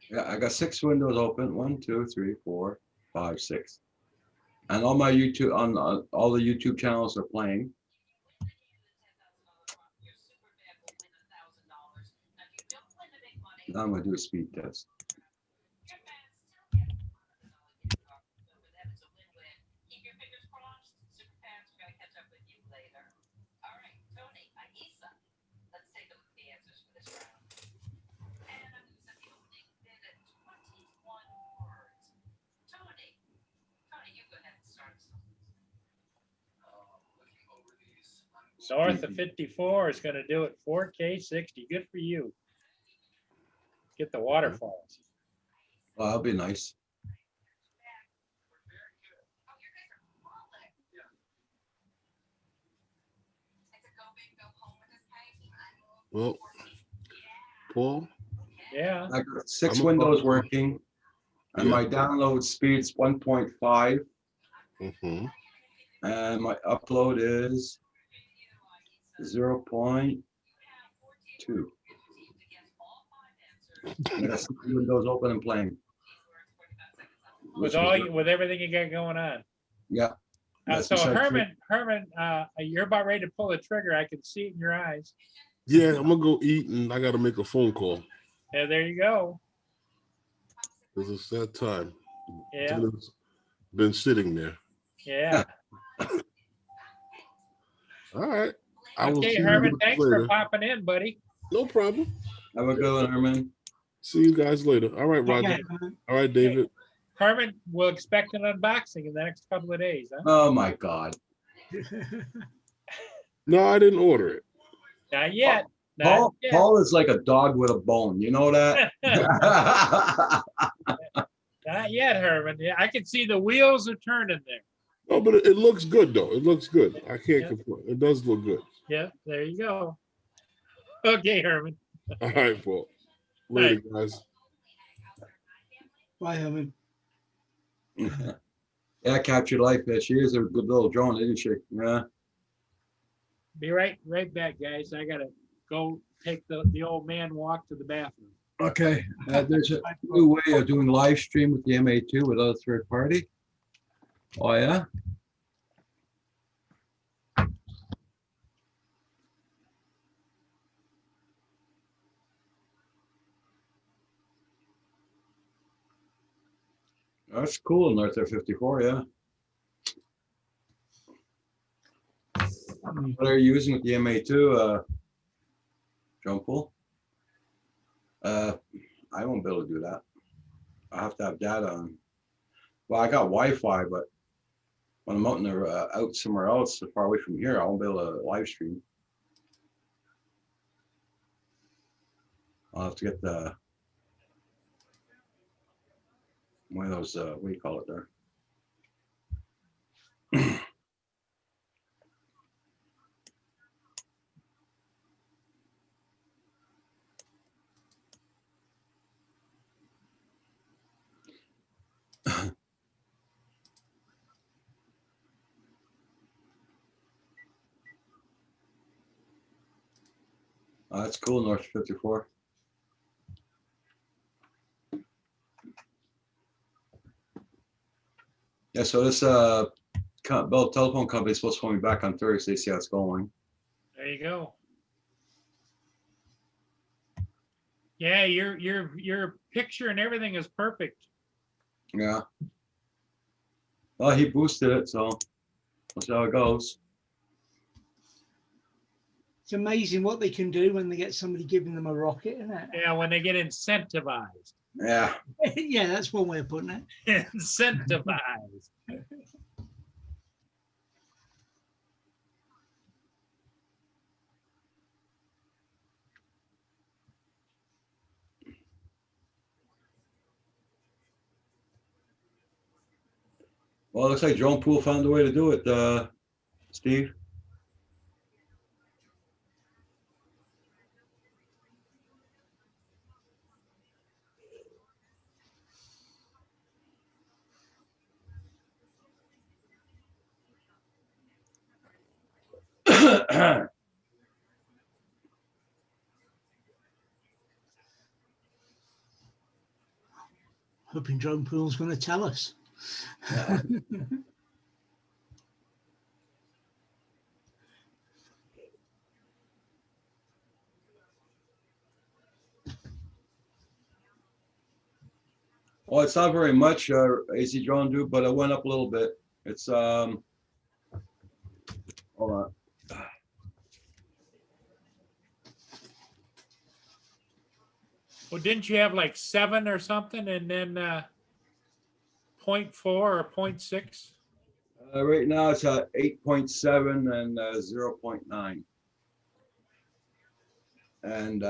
Yeah, I got 6 windows open. 1, 2, 3, 4, 5, 6. And all my YouTube on all the YouTube channels are playing. Now I'm gonna do a speed test. North of 54 is gonna do it 4K 60. Good for you. Get the waterfalls. Oh, that'll be nice. Well, Paul, Yeah, I got 6 I'm a windows problem. working, and Yeah. my download speed's 1.5, Mm-hmm. and my upload is 0.2. I got 6 windows open and playing. with everything you got going on. Yeah. That's So besides- Herman, you're about ready to pull the trigger. I can see it in your eyes. Yeah, I'm gonna go eat and I gotta make a phone call Yeah, there you go. because it's that time. Yeah, Dinner's been sitting there. yeah. All right. I will Okay, see Herman, you guys thanks for later. popping in, buddy. No problem. Have a good one, Herman. See you guys later. All right, Roger. Okay. All right, David. Herman, we'll expect an unboxing in the next couple of days, huh? Oh my God. No, I didn't order it. Not yet. Not yet. Paul is like a dog with a bone. You know that? Not yet, Herman. Yeah, I can see the wheels are turning there. No, but it looks good though. It looks good. I can't Yeah. complain. It does look good. Yeah, there you go. Okay, Herman. All right, Paul. Later, guys. Bye, Herman. Yeah, captured life. Yeah, she is a good little drone, isn't she? Yeah. Be right back, guys. I gotta go take the old man walk to the bathroom. Okay. There's a new way of doing live stream with the MA2 with other third party. Oh, yeah? That's cool, North 54, yeah. What are you using with the MA2, drone pool? I won't be able to do that. I have to have data on. Well, I got Wi-Fi, but when I'm out in the, out somewhere else, far away from here, I won't be able to live stream. I'll have to get the one of those, what do you call it there? That's cool, North 54. Yeah, so this Bell Telephone Company is supposed to call me back on Thursday, see how it's going. There you go. Yeah, your picture and everything is perfect. Yeah. Well, he boosted it, so we'll see how it goes. It's amazing what they can do when they get somebody giving them a rocket, isn't it? Yeah, when they get incentivized. Yeah. Yeah, that's one way of putting it. Incentivized. Well, it looks like Drone Pool found a way to do it, Steve. Hoping Drone Pool's going to tell us. Yeah. Well, it's not very much, AC Drone do, but it went up a little bit. It's, hold on. Well, didn't you have like 7 or something and then 0.4 or 0.6? Right now it's 8.7 and 0.9. And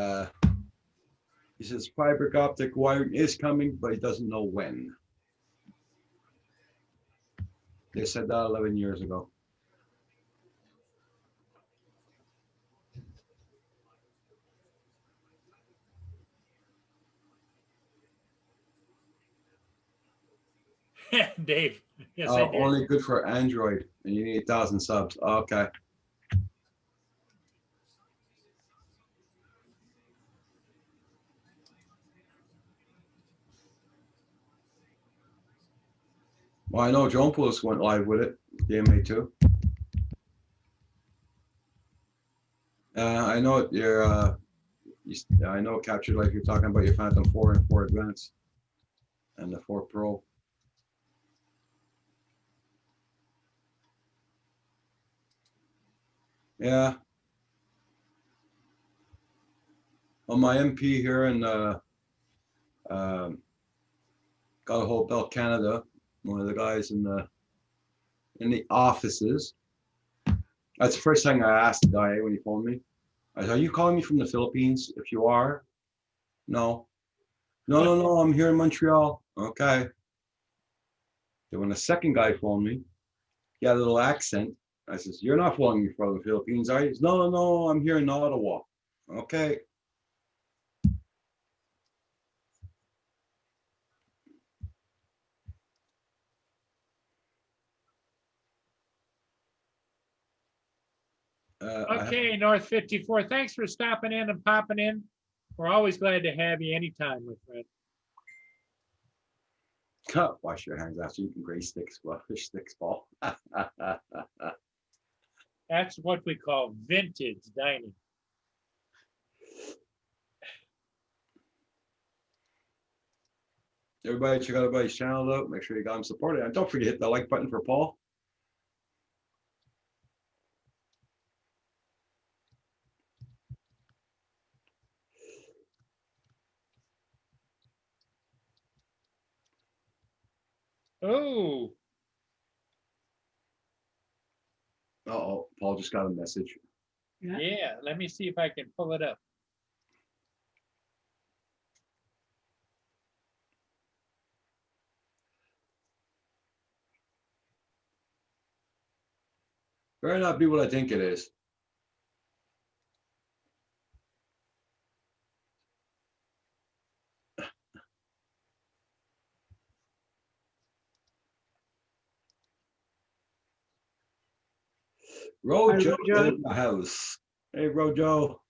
he says fiber optic wiring is coming, but he doesn't know when. They said that 11 years ago. Dave, yes, I did. Only good for Android, and you need 1,000 subs. Okay. Well, I know Joan Poulos went live with it, DMA2. I know you're, I know Captured Life, you're talking about your Phantom 4 and 4 Advance and the 4 Pro. Yeah. On my MP here in um, got a whole Bell Canada, one of the guys in the offices. That's the first thing I asked the guy when he phoned me. I said, "Are you calling me from the Philippines? If you are, no, no, I'm here in Montreal." Okay. Then when the second guy phoned me, he had a little accent. I says, "You're not phoning me from the Philippines, are you?" He says, "No, I'm here in Ottawa." Okay. Okay, North 54. Thanks for stopping in and popping in. We're always glad to have you anytime, my friend. Wash your hands after you can gray sticks, well, fish sticks ball. That's what we call vintage dining. Everybody check out everybody's channel out. Make sure you got them supported. And don't forget to hit the like button for Paul. Oh, Uh-oh, Paul just got a message. yeah. Let me see if I can pull it up. Better not be what I think it is. Rojo in the house. Hey, Rojo.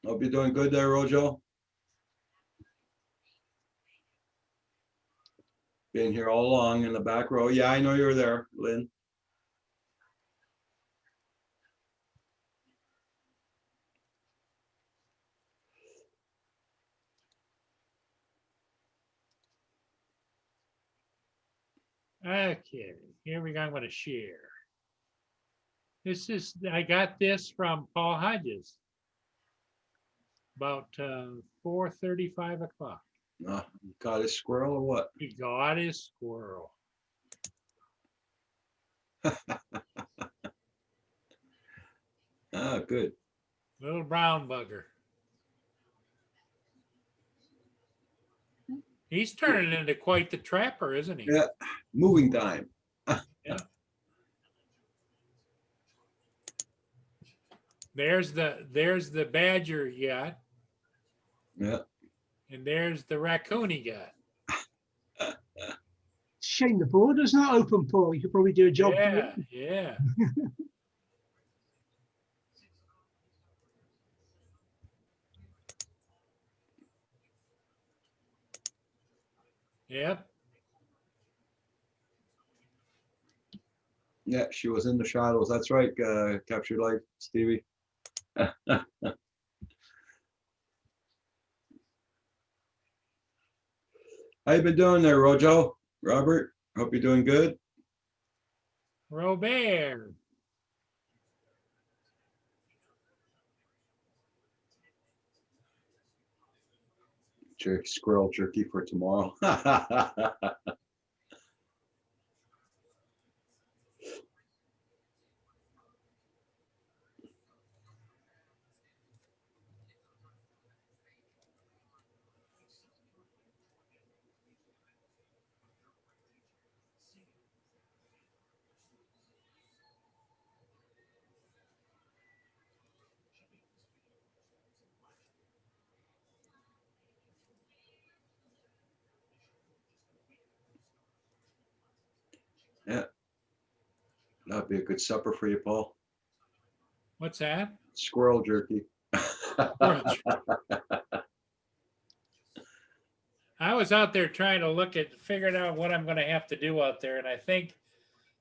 Hope you're doing good there, Rojo. Been here all along in the back row. Yeah, I know you're there, Lynn. Okay, here we go. I'm going to share. This is, I got this from Paul Hodges about 4:30, 5 o'clock. You caught a squirrel or what? He got his squirrel. Good. Little brown bugger. He's turning into quite the trapper, isn't he? Yeah, moving time. Yeah. There's the badger he got, Yeah. and there's the raccoon he got. Shame the border's not open, Paul. You could probably do a job. Yeah, yeah. Yep. Yeah, she was in the shadows. That's right. Captured Life, Stevie. How you been doing there, Rojo? Robert, hope you're doing good. Robert. Squirrel jerky for tomorrow. Yeah. That'd be a good supper for you, Paul. What's that? Squirrel jerky. Squirrel I was out there trying to figuring out what I'm going to have to do out there, and I think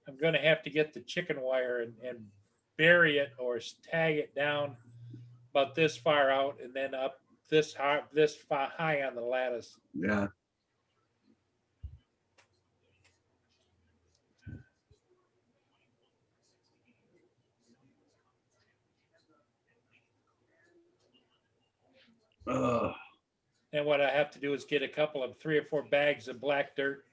I'm going to have to get the chicken wire and bury it or tag it down about this far out and then up this high on the lattice. Yeah. Uh, And what I have to do is get a couple of 3 or 4 bags of black dirt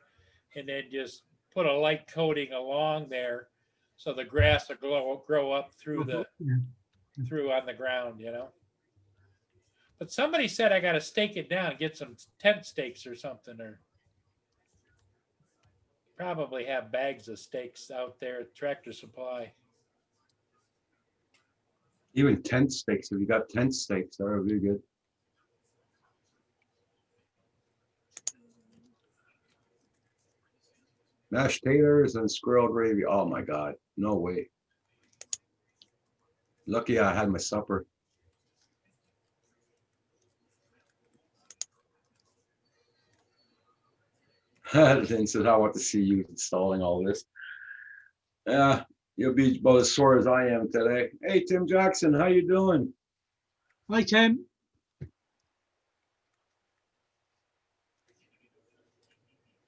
and then just put a light coating along there so the grass will grow up through through on the ground, you know. But somebody said I got to stake it down, get some tent stakes or something, or probably have bags of stakes out there at Tractor Supply. even tent stakes. If you got tent stakes, that would be good. Mashed taters and squirrel gravy. Oh my God, no way. Lucky I had my supper. Lynn says, I want to see you installing all this. Yeah, you'll be about as sore as I am today. Hey, Tim Jackson, how you doing? Hi, Tim.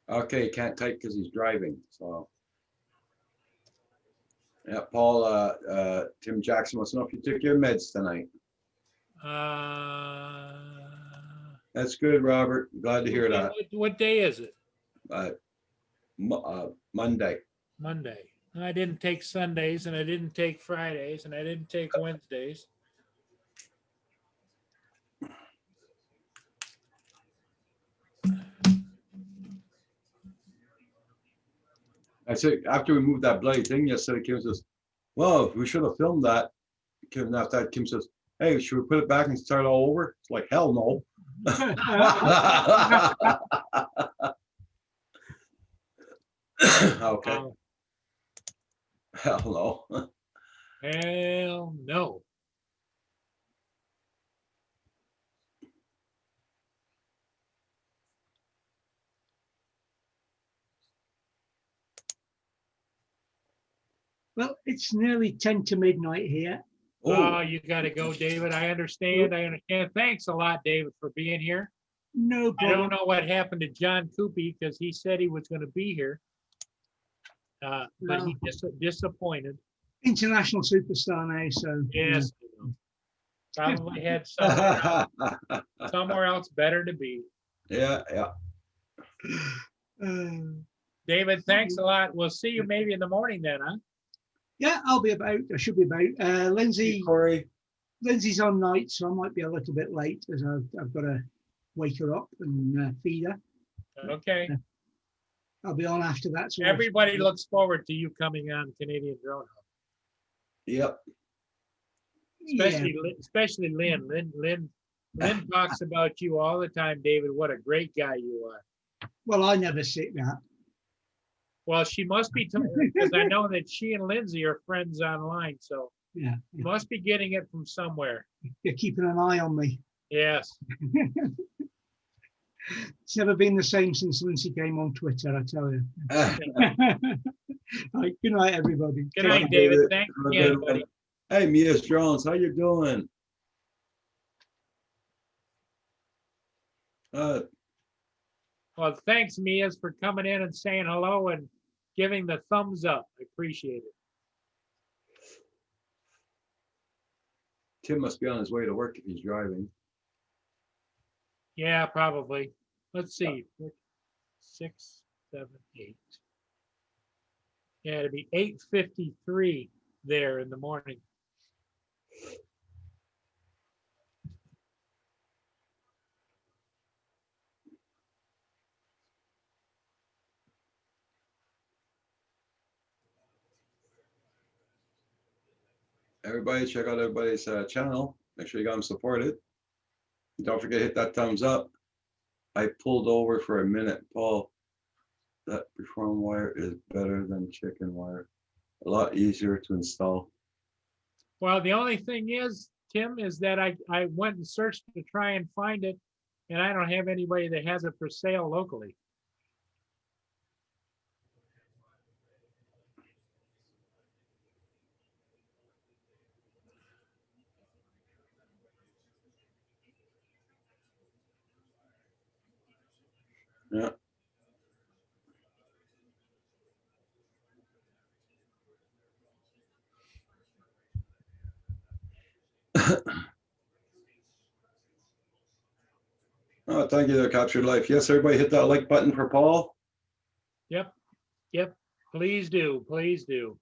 Okay, can't type because he's driving, so. Yeah, Paul, Tim Jackson wants to know if you took your meds tonight. That's good, Robert. Glad to hear that. What day is it? Monday. Monday. I didn't take Sundays, and I didn't take Fridays, and I didn't take Wednesdays. I said, after we moved that bloody thing yesterday, Kim says, well, we should have filmed that. Kim, after that, Kim says, hey, should we put it back and start all over? It's like, hell no. Okay. Hell no. Hell no. Well, it's nearly 10 to midnight here. Oh, you got to go, David. I understand. I understand. Thanks a lot, David, for being here. No I don't problem. know what happened to John Coopy because he said he was going to be here. But he disappointed. International superstar now, so. Yes. Probably had somewhere else better to be. Yeah, yeah. David, thanks a lot. We'll see you maybe in the morning then, huh? Yeah, I'll be about. I should be about. Lindsay. Hey, Corey. Lindsay's on night, so I might be a little bit late as I've got to wake her up and feed her. Okay. I'll be on after that. So everybody looks forward to you coming on Canadian Drone Hub. Yep. Especially Lynn. Lynn talks about you all the time, David. What a great guy you are. Well, I never say that. Well, she must be, because I know that she and Lindsay are friends online, so yeah, you must be getting it from somewhere. You're keeping an eye on me. Yes. It's never been the same since Lindsay came on Twitter, I tell you. Right, good night, everybody. Good night, David. Thanks again, buddy. Hey, Mias Jones, how you doing? Well, thanks, Mias, for coming in and saying hello and giving the thumbs up. I appreciate it. Tim must be on his way to work if he's driving. Yeah, probably. Let's see. 6, 7, 8. Yeah, it'd be 8:53 there in the morning. Everybody check out everybody's channel. Make sure you got them supported. Don't forget to hit that thumbs up. I pulled over for a minute, Paul. that reform wire is better than chicken wire. A lot easier to install. Well, the only thing is, Tim, is that I went and searched to try and find it, and I don't have anybody that has it for sale locally. Yeah. Oh, thank you there, Captured Life. Yes, everybody hit that like button for Paul. Yep, yep. Please do, please do.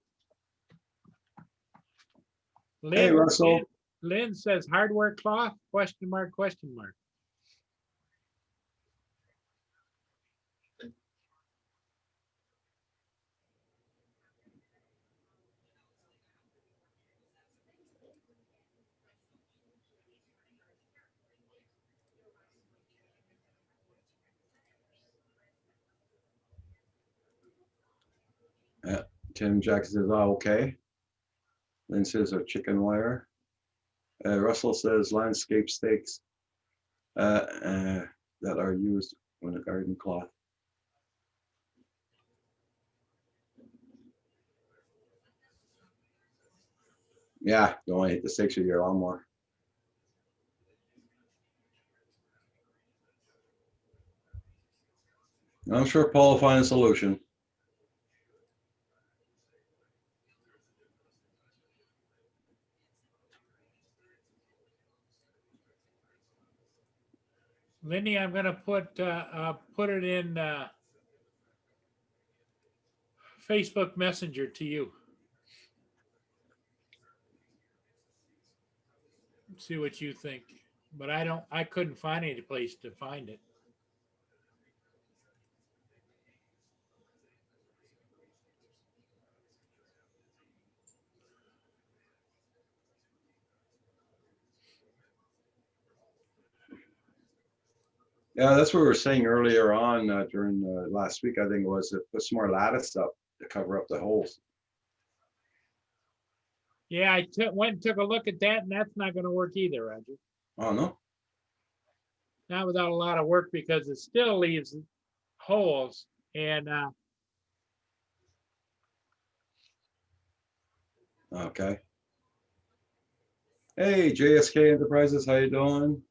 Hey, Lynn, Russell. Lynn says hardware cloth, question mark, question mark. Yeah. Tim Jackson says, oh, okay. Lynn says, a chicken wire. Russell says, landscape stakes that are used on a garden cloth. Yeah, don't want to hit the stakes with your lawnmower. I'm sure Paul will find a solution. Lindy, I'm gonna put it in Facebook Messenger to you. See what you think. But I couldn't find any place to find it. Yeah, that's what we were saying earlier on during last week. I think it was to put some more lattice up to cover up the holes. Yeah, I went and took a look at that, and that's not gonna work either, Roger. Oh, no? Not without a lot of work, because it still leaves holes, and Okay. Hey, JSK Enterprises, how you doing?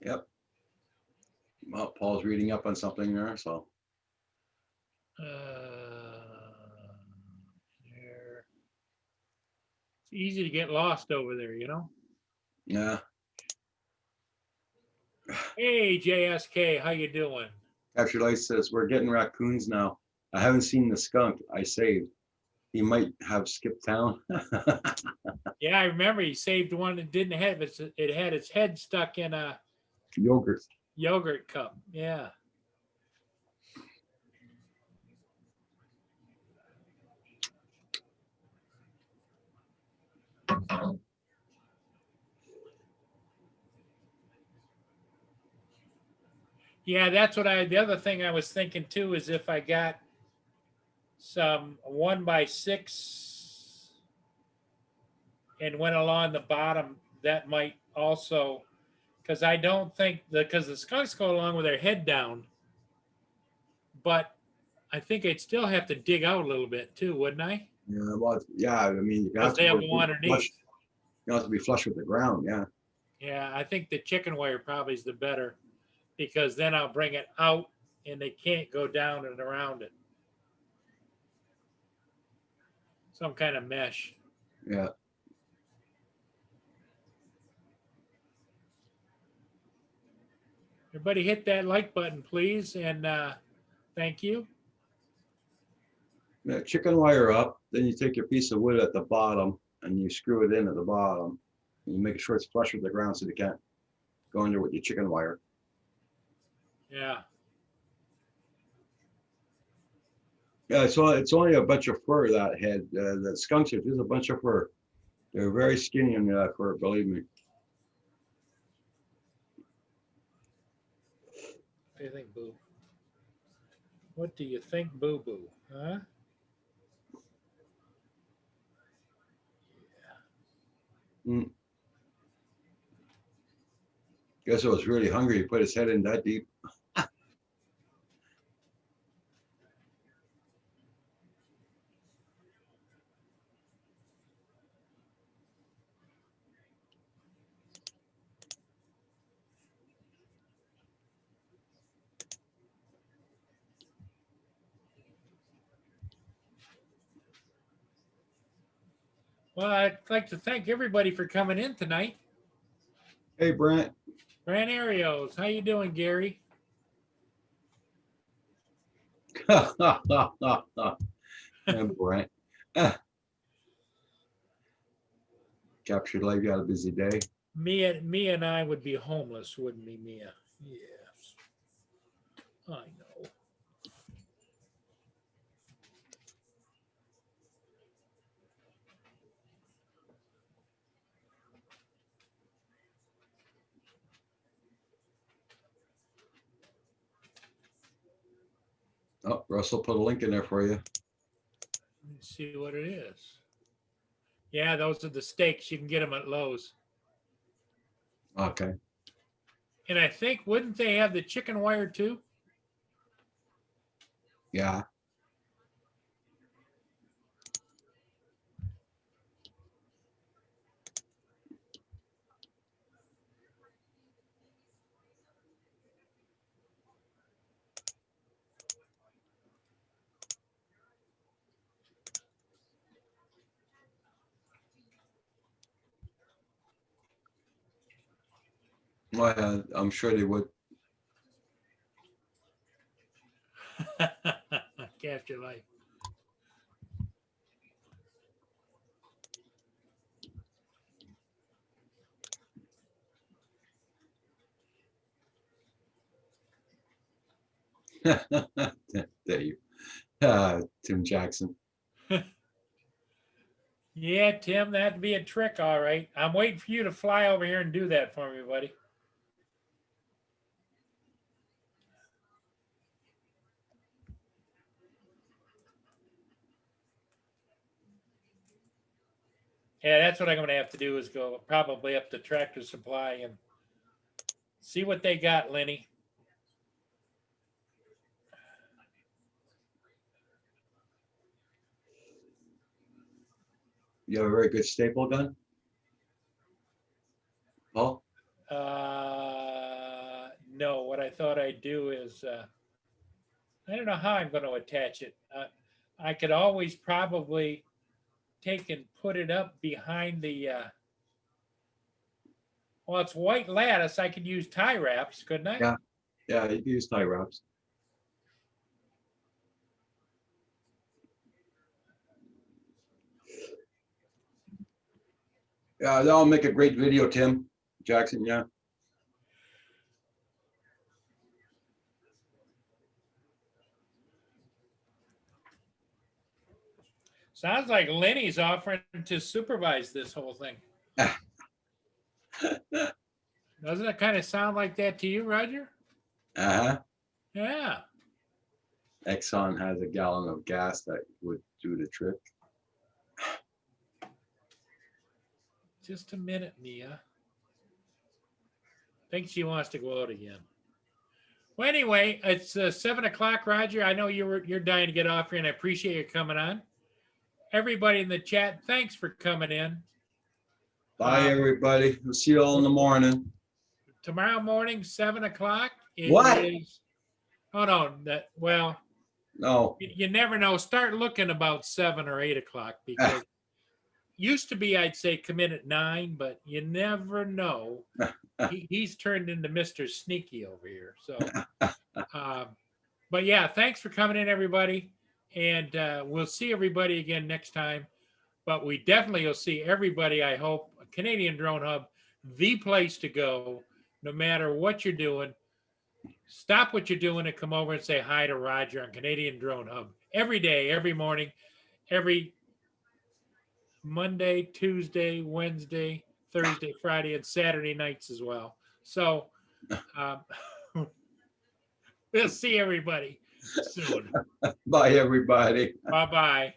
Yep. Well, Paul's reading up on something there, so. there. It's easy to get lost over there, you know. Yeah. Hey, JSK, how you doing? Captured Light says, we're getting raccoons now. I haven't seen the skunk I saved. He might have skipped town. Yeah, I remember he saved one that didn't have it had its head stuck in a Yogurt. yogurt cup. Yeah. Yeah, that's what the other thing I was thinking too is if I got some 1x6 and went along the bottom, that might also, because I don't think because the skunks go along with their head down, but I think I'd still have to dig out a little bit too, wouldn't I? Yeah, well, yeah, I mean, you Because have to they'll be go flush, underneath. you have to be flush with the ground, yeah. Yeah, I think the chicken wire probably is the better, because then I'll bring it out and they can't go down and around it. Some kind of mesh. Yeah. Everybody hit that like button, please, and thank you. Yeah, chicken wire up, then you take your piece of wood at the bottom and you screw it in at the bottom. And you make sure it's flush with the ground so you can't go under with your chicken wire. Yeah. Yeah, so it's only a bunch of fur that had that skunks. There's a bunch of fur. They're very skinny in that fur, believe me. What do you think, Boo? What do you think, Boo Boo? Huh? Mm. Guess I was really hungry. He put his head in that deep. Well, I'd like to thank everybody for coming in tonight. Hey, Brent. Gran Arios, how you doing, Gary? And Brent. Ah. Captured life, you had a busy day. Mia and I would be homeless, wouldn't we, Mia? Yes. I know. Oh, Russell put a link in there for you. Let's see what it is. Yeah, those are the steaks. You can get them at Lowe's. Okay. And I think, wouldn't they have the chicken wire too? Yeah. Well, yeah, I'm sure they would. Capture life. Dave. Tim Jackson. Yeah, Tim, that'd be a trick, all right. I'm waiting for you to fly over here and do that for me, buddy. Yeah, that's what I'm going to have to do is go probably up to Tractor Supply and see what they got, Lenny. You have a very good staple gun? Oh, No, what I thought I'd do is, I don't know how I'm going to attach it. I could always probably take and put it up behind the, well, it's white lattice. I could use tie wraps, couldn't I? Yeah. Yeah, you can use tie wraps. Yeah, that'll make a great video, Tim Jackson. Yeah. Sounds like Lenny's offering to supervise this whole thing. Doesn't it kind of sound like that to you, Roger? Uh-huh. Yeah. Exxon has a gallon of gas that would do the trick. Just a minute, Mia. I think she wants to go out again. Well, anyway, it's 7 o'clock, Roger. I know you're dying to get off here, and I appreciate you coming on. Everybody in the chat, thanks for coming in. Bye, everybody. We'll see you all in the morning. Tomorrow morning, 7 o'clock. What? Oh, no. Well, No. you never know. Start looking about 7 or 8 o'clock because used to be, I'd say come in at 9, but you never know. He's turned into Mr. Sneaky over here. So, but yeah, thanks for coming in, everybody. And we'll see everybody again next time. But we definitely will see everybody, I hope. Canadian Drone Hub, the place to go, no matter what you're doing. Stop what you're doing and come over and say hi to Roger on Canadian Drone Hub every day, every morning, every Monday, Tuesday, Wednesday, Thursday, Friday, and Saturday nights as well. So um, we'll see everybody soon. Bye, everybody. Bye-bye.